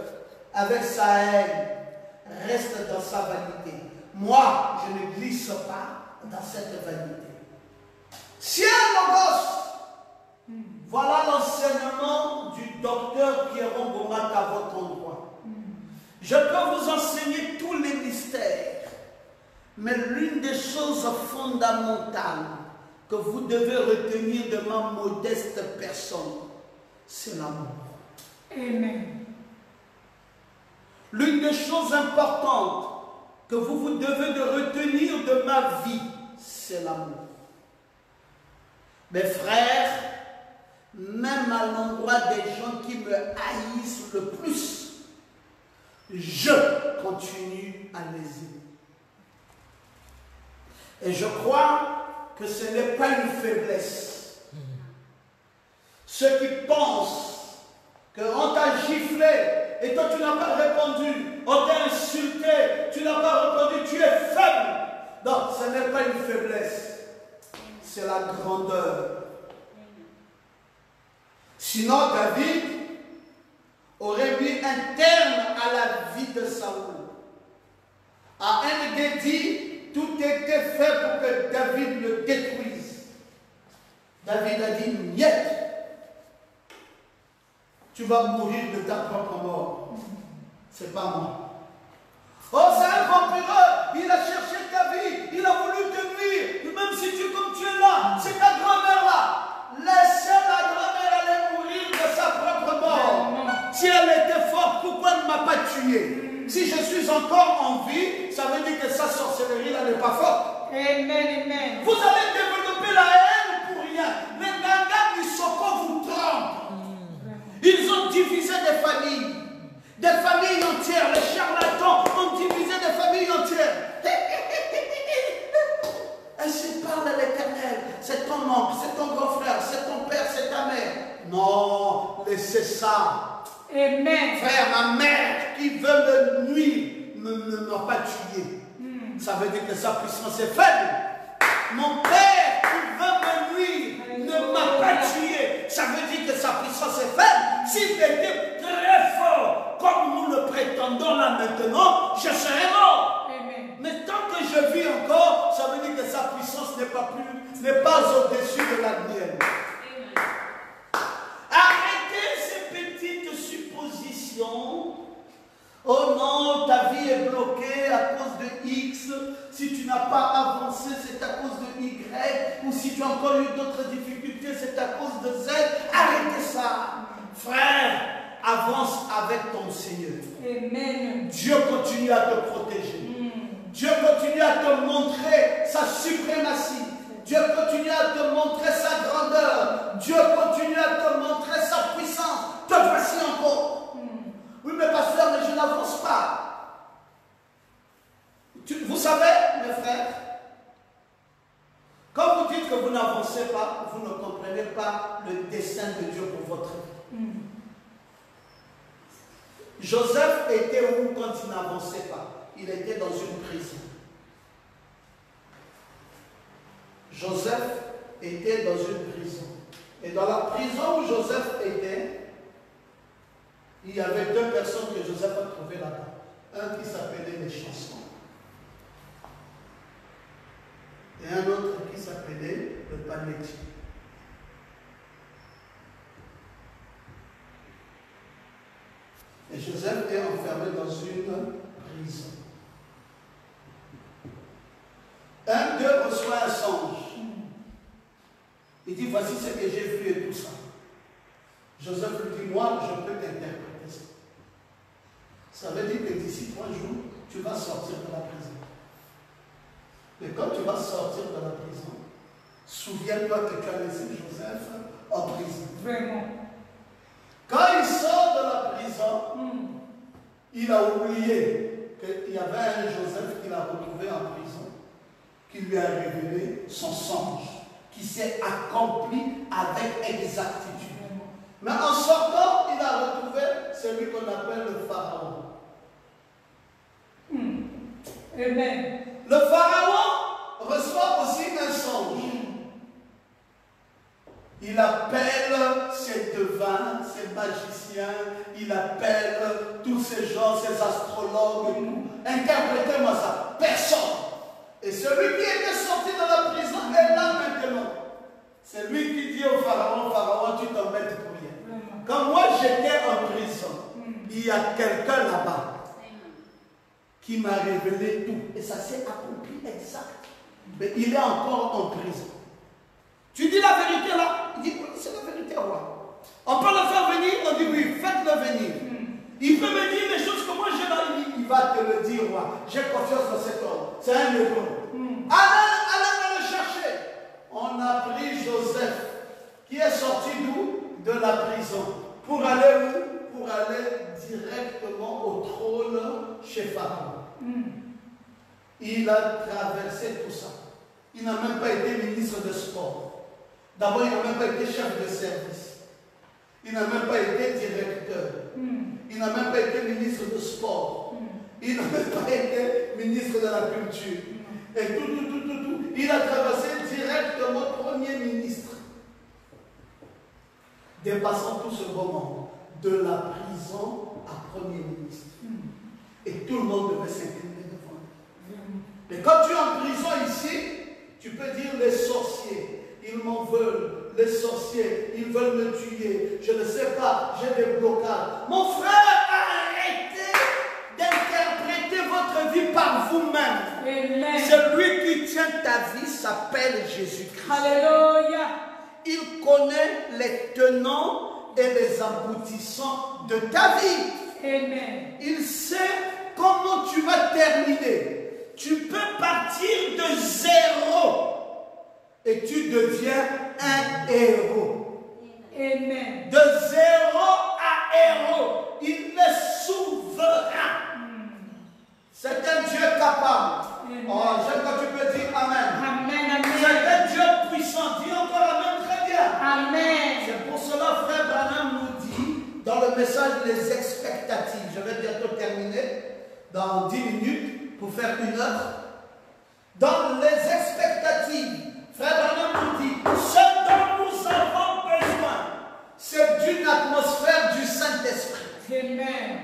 avec sa haine, reste dans sa vanité. Moi, je ne glisse pas dans cette vanité. Ciel, mon gosse, voilà l'enseignement du docteur Pierron Gomat à votre endroit. Je peux vous enseigner tous les mystères, mais l'une des choses fondamentales que vous devez retenir de ma modeste personne, c'est l'amour. Amen. L'une des choses importantes que vous devez de retenir de ma vie, c'est l'amour. Mes frères, même à l'endroit des gens qui me haïssent le plus, je continue à les aimer. Et je crois que ce n'est pas une faiblesse. Ceux qui pensent qu'on t'a giflé et toi tu n'as pas répondu, on t'a insulté, tu n'as pas répondu, tu es faible. Non, ce n'est pas une faiblesse, c'est la grandeur. Sinon, David aurait mis un terme à la vie de Saoul. À un dit, tout était fait pour que David le détruise. David a dit, niet, tu vas mourir de ta propre mort. C'est pas moi. Oh, c'est un vampireux, il a cherché ta vie, il a voulu te nuire. Même si comme tu es là, c'est ta grand-mère là. Laissez la grand-mère aller mourir de sa propre mort. Si elle était forte, pourquoi elle ne m'a pas tué? Si je suis encore en vie, ça veut dire que sa sorcellerie là n'est pas forte. Amen. Amen. Vous allez développer la haine pour rien. Les Nanga du Soko vous trompent. Ils ont divisé des familles entières. Les charlatans ont divisé des familles entières. Ainsi parle l'Éternel. C'est ton oncle, c'est ton grand frère, c'est ton père, c'est ta mère. Non, laissez ça. Amen. Frère, ma mère qui veut me nuire ne m'a pas tué. Ça veut dire que sa puissance est faible. Mon père qui veut me nuire ne m'a pas tué. Ça veut dire que sa puissance est faible. S'il était très fort, comme nous le prétendons là maintenant, je serais mort. Amen. Mais tant que je vis encore, ça veut dire que sa puissance n'est pas au-dessus de la mienne. Arrêtez ces petites suppositions. Oh non, ta vie est bloquée à cause de X. Si tu n'as pas avancé, c'est à cause de Y. Ou si tu as encore eu d'autres difficultés, c'est à cause de Z. Arrêtez ça. Frère, avance avec ton Seigneur. Amen. Dieu continue à te protéger. Dieu continue à te montrer sa suprématie. Dieu continue à te montrer sa grandeur. Dieu continue à te montrer sa puissance. Te voici encore. Oui, mais pasteur, mais je n'avance pas. Vous savez, mes frères, quand vous dites que vous n'avancez pas, vous ne comprenez pas le dessein de Dieu pour votre vie. Joseph était où quand il n'avançait pas? Il était dans une prison. Joseph était dans une prison. Et dans la prison où Joseph était, il y avait deux personnes que Joseph a trouvées là-bas. Un qui s'appelait les chansons. Et un autre qui s'appelait le panetier. Et Joseph est enfermé dans une prison. Un d'eux reçoit un songe. Il dit, voici ce que j'ai vu et tout ça. Joseph lui dit, moi, je peux t'interpréter ça. Ça veut dire que d'ici 3 jours, tu vas sortir de la prison. Mais quand tu vas sortir de la prison, souviens-toi que tu as laissé Joseph en prison. Vraiment. Quand il sort de la prison, il a oublié qu'il y avait un Joseph qu'il a retrouvé en prison, qui lui a révélé son songe, qui s'est accompli avec exactitude. Mais en sortant, il a retrouvé celui qu'on appelle le Pharaon. Amen. Le Pharaon reçoit aussi un songe. Il appelle ses devins, ses magiciens, il appelle tous ces gens, ces astrologues et tout. Interprétez-moi ça. Personne. Et celui qui était sorti de la prison est là maintenant. C'est lui qui dit au Pharaon, Pharaon, tu t'embêtes pour rien. Quand moi j'étais en prison, il y a quelqu'un là-bas qui m'a révélé tout. Et ça s'est accompli exact. Mais il est encore en prison. Tu dis la vérité là? Il dit, oui, c'est la vérité, roi. On peut le faire venir? On dit, oui, faites-le venir. Il peut me dire les choses que moi j'ai dans le livre. Il va te le dire, roi. J'ai confiance dans cet homme. C'est un héros. Allez le chercher. On a pris Joseph, qui est sorti d'où? De la prison. Pour aller où? Pour aller directement au trône chez Pharaon. Il a traversé tout ça. Il n'a même pas été ministre de sport. D'abord, il n'a même pas été chef de service. Il n'a même pas été directeur. Il n'a même pas été ministre de sport. Il n'a même pas été ministre de la culture. Et tout. Il a traversé directement premier ministre. Dépassant tout ce moment. De la prison à premier ministre. Et tout le monde devait s'incliner devant lui. Mais quand tu es en prison ici, tu peux dire les sorciers. Ils m'en veulent, les sorciers, ils veulent me tuer. Je ne sais pas, j'ai des blocages. Mon frère, arrêtez d'interpréter votre vie par vous-même. Celui qui tient ta vie s'appelle Jésus-Christ. Alléluia. Il connaît les tenants et les aboutissants de ta vie. Amen. Il sait comment tu vas terminer. Tu peux partir de zéro. Et tu deviens un héros. Amen. De zéro à héros. Il est souverain. C'est un Dieu capable. Oh, j'aime quand tu peux dire Amen. Amen. C'est un Dieu puissant. Dis encore Amen très bien. Amen. C'est pour cela, frère Branham nous dit, dans le message les expectatives, je vais bientôt terminer, dans 10 minutes, pour faire 1 heure. Dans les expectatives, frère Branham nous dit, ce dont nous avons besoin, c'est d'une atmosphère du Saint-Esprit. Amen.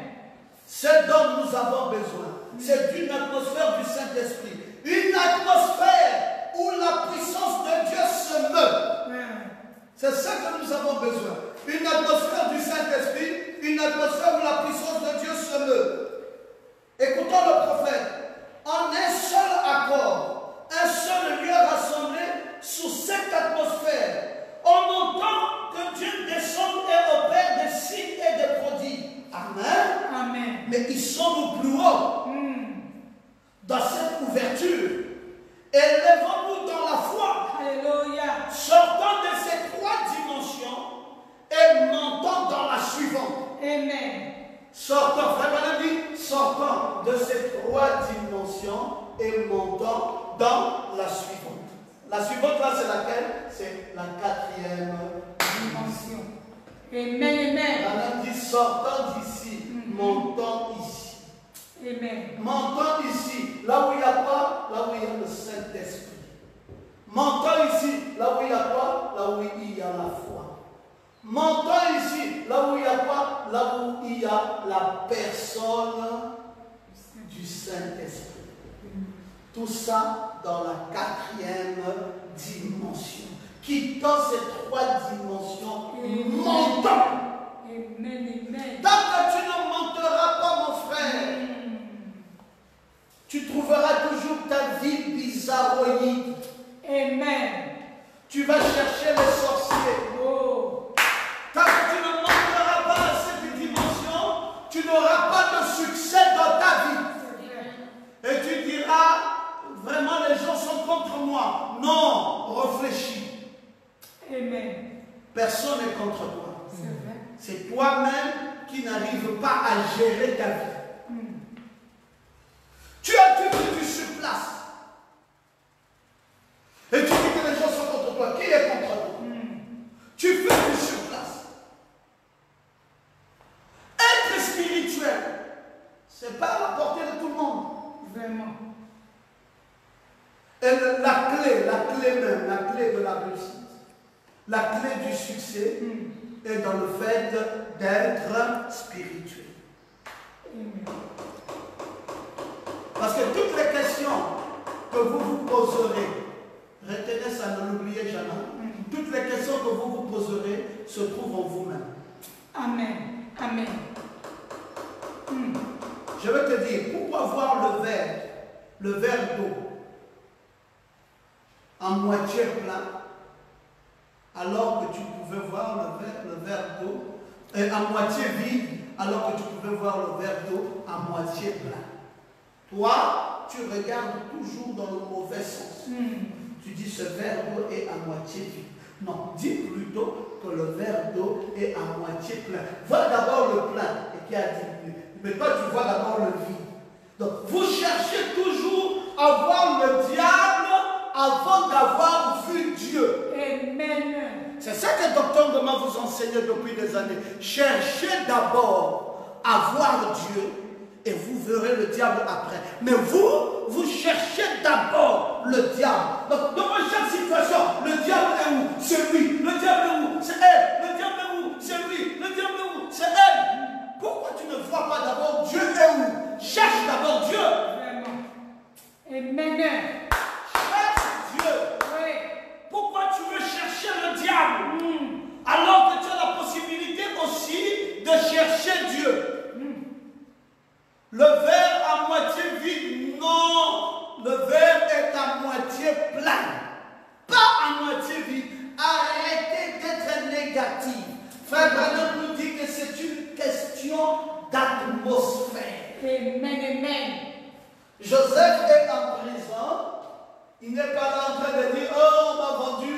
Ce dont nous avons besoin, c'est d'une atmosphère du Saint-Esprit. Une atmosphère où la puissance de Dieu se meut. C'est ça que nous avons besoin. Une atmosphère du Saint-Esprit, une atmosphère où la puissance de Dieu se meut. Écoutons le prophète. En un seul accord, un seul lieu rassemblé sous cette atmosphère, on entend que Dieu descend et opère des signes et des prodiges. Amen. Amen. Mais ils sont nous plus haut dans cette ouverture. Élevons-nous dans la foi. Alléluia. Sortons de ces 3 dimensions et montons dans la suivante. Amen. Sortons, frère Madame dit, sortons de ces 3 dimensions et montons dans la suivante. La suivante là, c'est laquelle? C'est la 4e dimension. Amen. Amen. Madame dit, sortons d'ici, montons ici. Amen. Montons ici, là où il y a quoi? Là où il y a le Saint-Esprit. Montons ici, là où il y a quoi? Là où il y a la foi. Montons ici, là où il y a quoi? Là où il y a la personne du Saint-Esprit. Tout ça dans la 4e dimension. Quittant ces 3 dimensions, montons. Amen, amen. Tant que tu ne monteras pas, mon frère, tu trouveras toujours ta vie bizarroïde. Amen. Tu vas chercher les sorciers. Oh. Tant que tu ne monteras pas à cette dimension, tu n'auras pas de succès dans ta vie. Et tu diras, vraiment les gens sont contre moi. Non, réfléchis. Amen. Personne n'est contre toi. C'est vrai. C'est toi-même qui n'arrives pas à gérer ta vie. Tu es sur place. Et tu dis que les gens sont contre toi. Qui est contre toi? Tu fais du sur place. Être spirituel, ce n'est pas à la portée de tout le monde. Vraiment. Et la clé même, la clé de la réussite, la clé du succès est dans le fait d'être spirituel. Parce que toutes les questions que vous vous poserez, retenez ça, ne l'oubliez jamais, toutes les questions que vous vous poserez se trouvent en vous-même. Amen. Amen. Je vais te dire, pourquoi voir le verre d'eau en moitié plein, alors que tu pouvais voir le verre d'eau à moitié vide, alors que tu pouvais voir le verre d'eau à moitié plein. Toi, tu regardes toujours dans le mauvais sens. Tu dis ce verre d'eau est à moitié vide. Non, dis plutôt que le verre d'eau est à moitié plein. Vois d'abord le plein et qui a diminué. Mais toi, tu vois d'abord le vide. Donc, vous cherchez toujours à voir le diable avant d'avoir vu Dieu. Amen. C'est ça que Docteur Ngoma vous enseigne depuis des années. Cherchez d'abord à voir Dieu et vous verrez le diable après. Mais vous cherchez d'abord le diable. Donc, dans chaque situation, le diable est où? C'est lui. Le diable est où? C'est elle. Le diable est où? C'est lui. Le diable est où? C'est elle. Pourquoi tu ne vois pas d'abord Dieu est où? Cherche d'abord Dieu. Vraiment. Amen. Cherche Dieu. Oui. Pourquoi tu veux chercher le diable alors que tu as la possibilité aussi de chercher Dieu? Le verre à moitié vide, non. Le verre est à moitié plein. Pas à moitié vide. Arrêtez d'être négatif. Frère Branham nous dit que c'est une question d'atmosphère. Amen, amen. Joseph est en prison. Il n'est pas là en train de dire, oh, on m'a vendu,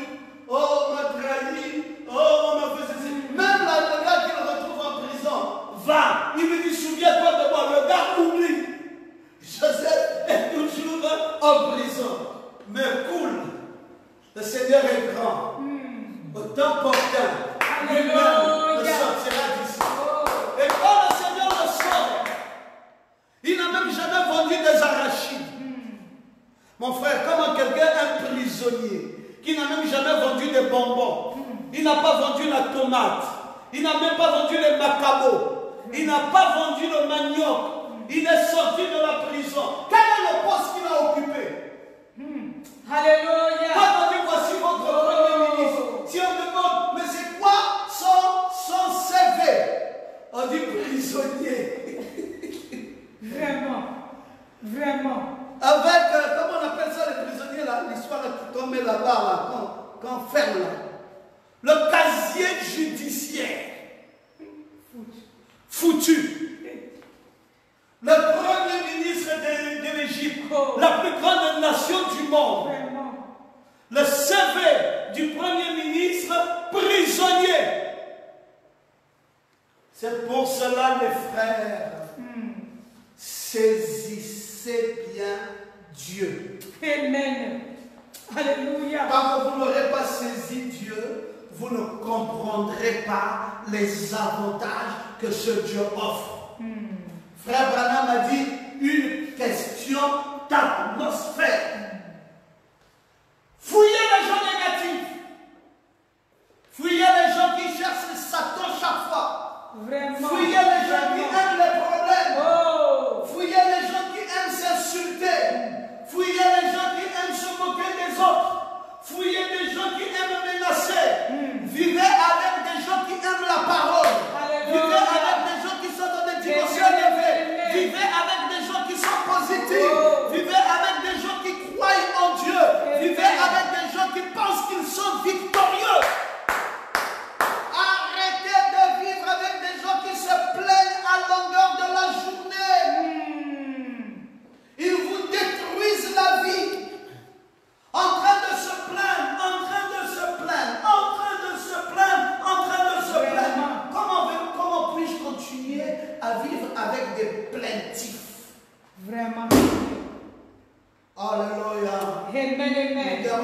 oh, on m'a trahi, oh, on m'a fait ceci. Même là, le gars qu'il retrouve en prison va. Il lui dit, souviens-toi de moi. Le gars oublie. Joseph est toujours en prison. Mais cool. Le Seigneur est grand. Autant portant. Lui-même le sortira d'ici. Et quand le Seigneur le sort, il n'a même jamais vendu des arachides. Mon frère, comment quelqu'un, un prisonnier, qui n'a même jamais vendu des bonbons, il n'a pas vendu la tomate, il n'a même pas vendu les macabots, il n'a pas vendu le manioc, il est sorti de la prison. Quel est le poste qu'il a occupé? Alléluia. Quand on dit voici votre premier ministre, si on demande, mais c'est quoi son CV? On dit prisonnier. Vraiment. Vraiment. Avec, comment on appelle ça les prisonniers là, l'histoire qu'on met là-bas, là, qu'on ferme là. Le casier judiciaire. Foutu. Le premier ministre de l'Égypte, la plus grande nation du monde. Vraiment. Le CV du premier ministre prisonnier. C'est pour cela, les frères, saisissez bien Dieu. Amen. Alléluia. Tant que vous n'aurez pas saisi Dieu, vous ne comprendrez pas les avantages que ce Dieu offre. Frère Branham a dit une question d'atmosphère. Fouillez les gens négatifs. Fouillez les gens qui cherchent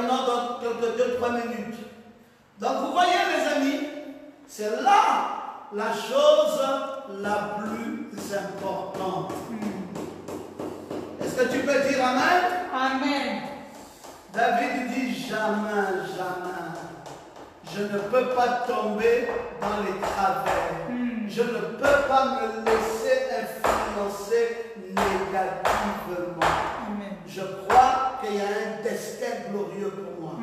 terminons dans quelques 2-3 minutes. Donc vous voyez les amis, c'est là la chose la plus importante. Est-ce que tu peux dire Amen? Amen. David dit jamais, jamais. Je ne peux pas tomber dans les travers. Je ne peux pas me laisser influencer négativement. Amen. Je crois qu'il y a un destin glorieux pour moi.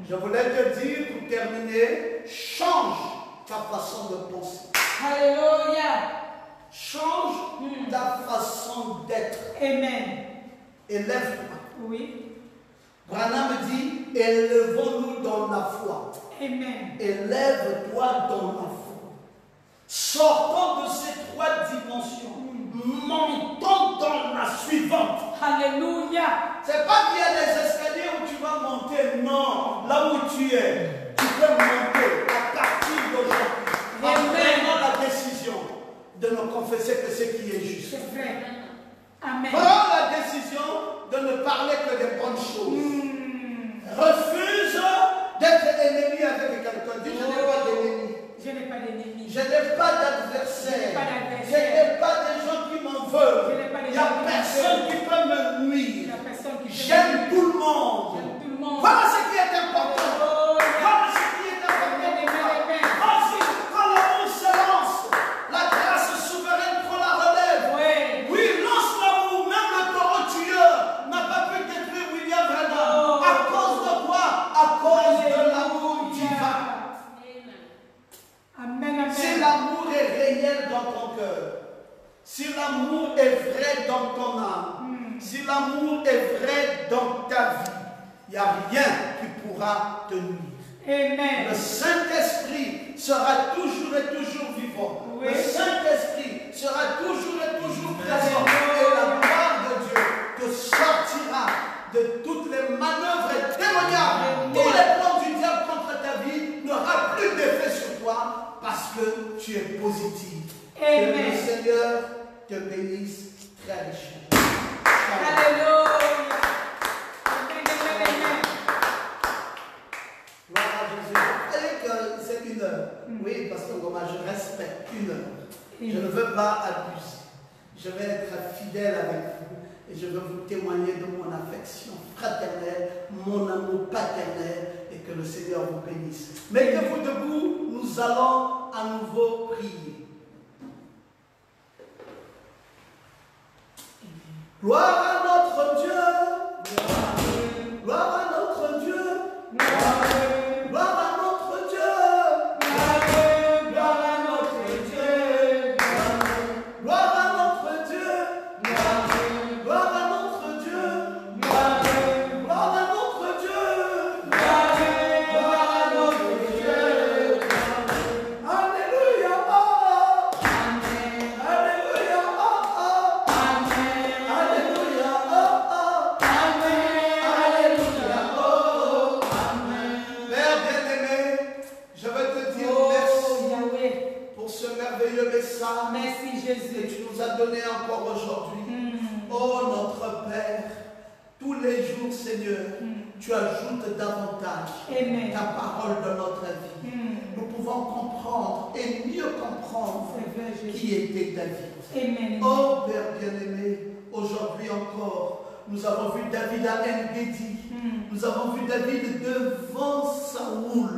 Je voulais te dire pour terminer, change ta façon de penser. Alléluia. Change ta façon d'être. Amen. Élève-toi. Oui. Branham dit, élevons-nous dans la foi. Amen. Élève-toi dans la foi. Sortons de ces 3 dimensions. Montons dans la suivante. Alléluia. C'est pas qu'il y a des escaliers où tu vas monter. Non. Là où tu es, tu peux monter à partir d'aujourd'hui. En prenant la décision de ne confesser que ce qui est juste. C'est vrai. Amen. Prends la décision de ne parler que des bonnes choses. Refuse d'être ennemi avec quelqu'un. Dis, je n'ai pas d'ennemi. Je n'ai pas d'ennemi. Je n'ai pas d'adversaire. Je n'ai pas de gens qui m'en veulent. Il n'y a personne qui peut me nuire. J'aime tout le monde. Voilà ce qui est important. Voilà ce qui est important. Quand l'amour se lance, la grâce souveraine prend la relève. Oui, lance l'amour. Même le taureau tueur n'a pas pu détruire William Branham. À cause de quoi? À cause de l'amour divin. Amen. Si l'amour est réel dans ton cœur, si l'amour est vrai dans ton âme, si l'amour est vrai dans ta vie, il n'y a rien qui pourra te nuire. Amen. Le Saint-Esprit sera toujours et toujours vivant. Oui. Le Saint-Esprit sera toujours et toujours présent. Et la gloire de Dieu te sortira de toutes les manœuvres démoniaques. Tous les plans du diable contre ta vie n'aura plus d'effet sur toi parce que tu es positif. Amen. Que le Seigneur te bénisse très richement. Alléluia. Amen. Amen. Gloire à Jésus. Vous savez que c'est 1 heure. Oui, parce que moi je respecte 1 heure. Je ne veux pas abuser. Je vais être fidèle avec vous et je veux vous témoigner de mon affection fraternelle, mon amour paternel et que le Seigneur vous bénisse. Mettez-vous debout, nous allons à nouveau prier. Gloire à notre Dieu. Gloire à notre Dieu. Gloire à notre Dieu. Gloire à notre Dieu. Gloire à notre Dieu. Gloire à notre Dieu. Gloire à notre Dieu. Gloire à notre Dieu. Alléluia. Alléluia. Alléluia. Alléluia. Père bien-aimé, je veux te dire merci pour ce merveilleux message Merci que Jésus. tu nous as donné encore aujourd'hui. Oh notre Père, tous les jours, Seigneur, tu ajoutes davantage Amen. ta parole dans notre vie. Nous pouvons comprendre et mieux comprendre C'est vrai, Jésus. qui était David. Amen. Oh Père bien-aimé, aujourd'hui encore, nous avons vu David à En-Gedi. Nous avons vu David devant Saoul.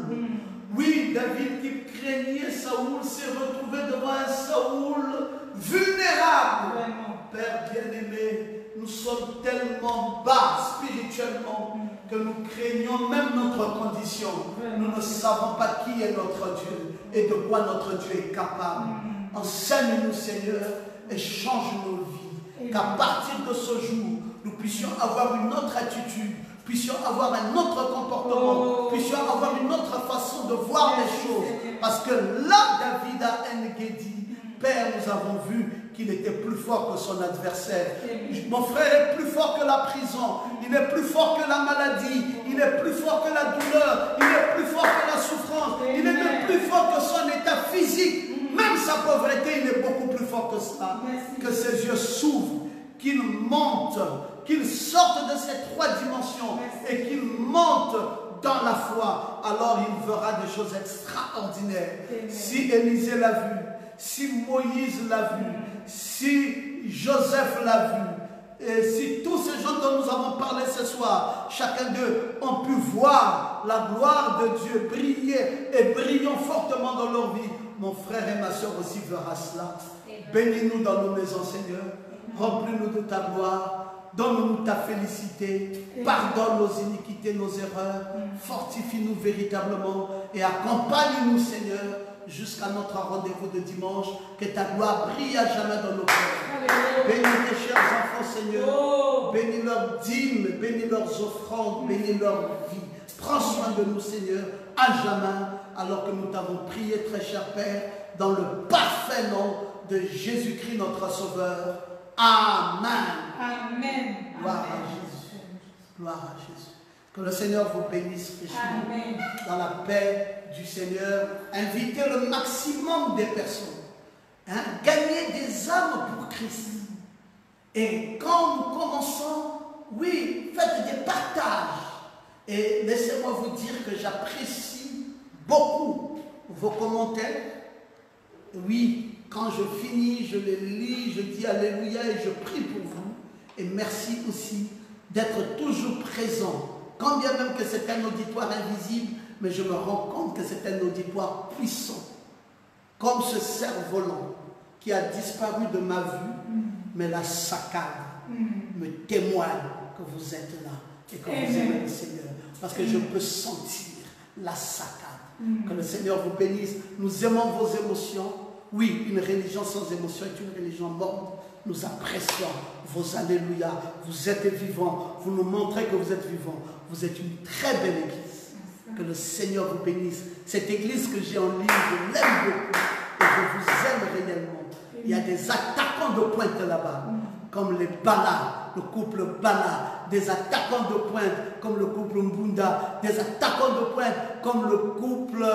Oui, David qui craignait Saoul s'est retrouvé devant un Saoul vulnérable. Vraiment. Père bien-aimé, nous sommes tellement bas spirituellement que nous craignons même notre condition. Nous ne savons pas qui est notre Dieu et de quoi notre Dieu est capable. Enseigne-nous, Seigneur, et change nos vies. Qu'à partir de ce jour, nous puissions avoir une autre attitude, puissions avoir un autre comportement, puissions avoir une autre façon de voir les choses. Parce que là, David à En-Gedi, Père, nous avons vu qu'il était plus fort que son adversaire. Mon frère est plus fort que la prison, il est plus fort que la maladie, il est plus fort que la douleur, il est plus fort que la souffrance, il est même plus fort que son état physique. Même sa pauvreté, il est beaucoup plus fort que cela. Que ses yeux s'ouvrent, qu'il monte, qu'il sorte de ces 3 dimensions et qu'il monte dans la foi, alors il verra des choses extraordinaires. Si Élisée l'a vu, si Moïse l'a vu, si Joseph l'a vu, et si tous ces gens dont nous avons parlé ce soir, chacun d'eux ont pu voir la gloire de Dieu briller et brillant fortement dans leur vie, mon frère et ma soeur aussi verra cela. Bénis-nous dans nos maisons, Seigneur. Remplis-nous de ta gloire. Donne-nous ta félicité. Pardonne nos iniquités, nos erreurs. Fortifie-nous véritablement et accompagne-nous, Seigneur, jusqu'à notre rendez-vous de dimanche. Que ta gloire brille à jamais dans nos cœurs. Bénis tes chers enfants, Seigneur. Bénis leurs dîmes, bénis leurs offrandes, bénis leur vie. Prends soin de nous, Seigneur, à jamais, alors que nous t'avons prié, très cher Père, dans le parfait nom de Jésus-Christ, notre Sauveur. Amen. Amen. Gloire à Jésus. Gloire à Jésus. Que le Seigneur vous bénisse richement. Amen. Dans la paix du Seigneur, invitez le maximum des personnes. Gagnez des âmes pour Christ. Et quand nous commençons, oui, faites des partages. Et laissez-moi vous dire que j'apprécie beaucoup vos commentaires. Oui, quand je finis, je les lis, je dis Alléluia et je prie pour vous. Et merci aussi d'être toujours présent. Quand bien même que c'est un auditoire invisible, mais je me rends compte que c'est un auditoire puissant. Comme ce cerf-volant qui a disparu de ma vue, mais la saccade me témoigne que vous êtes là et que vous aimez le Seigneur. Parce que je peux sentir la saccade. Que le Seigneur vous bénisse. Nous aimons vos émotions. Oui, une religion sans émotion est une religion morte. Nous apprécions vos alléluia. Vous êtes vivants. Vous nous montrez que vous êtes vivants. Vous êtes une très belle église. Que le Seigneur vous bénisse. Cette église que j'ai en ligne, je l'aime beaucoup. Et je vous aime réellement. Il y a des attaquants de pointe là-bas. Comme les Bala, le couple Bala. Des attaquants de pointe comme le couple Mbunda. Des attaquants de pointe comme le couple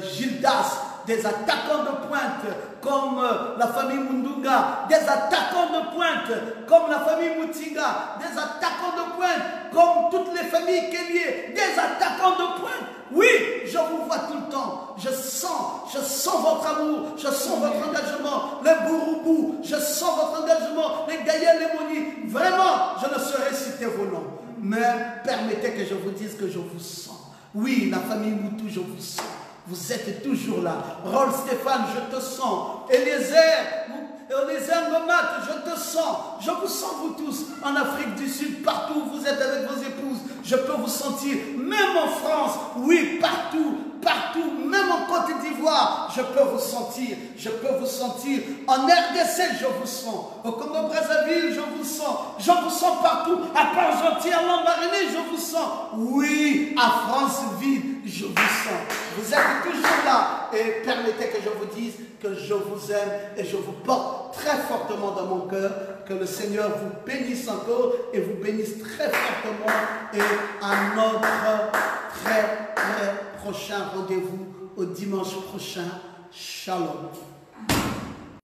Gildas. Des attaquants de pointe comme la famille Mundunga, des attaquants de pointe comme la famille Mutinga, des attaquants de pointe comme toutes les familles Kélié, des attaquants de pointe. Oui, je vous vois tout le temps. Je sens votre amour, je sens votre engagement, les Bouroubou, je sens votre engagement, les Gaïa, les Moni. Vraiment, je ne saurais citer vos noms. Mais permettez que je vous dise que je vous sens. Oui, la famille Moutou, je vous sens. Vous êtes toujours là. Rolf Stéphane, je te sens. Eliezer Ngomat, je te sens. Je vous sens vous tous. En Afrique du Sud, partout où vous êtes avec vos épouses, je peux vous sentir. Même en France, oui, partout. Partout, même en Côte d'Ivoire, je peux vous sentir. Je peux vous sentir. En RDC, je vous sens. Au Congo-Brazzaville, je vous sens. Je vous sens partout. À Port-Gentil, à Lambaréné, je vous sens. Oui, à Franceville, je vous sens. Vous êtes toujours là. Et permettez que je vous dise que je vous aime et je vous porte très fortement dans mon cœur. Que le Seigneur vous bénisse encore et vous bénisse très fortement. Et à notre très prochain rendez-vous au dimanche prochain. Shalom.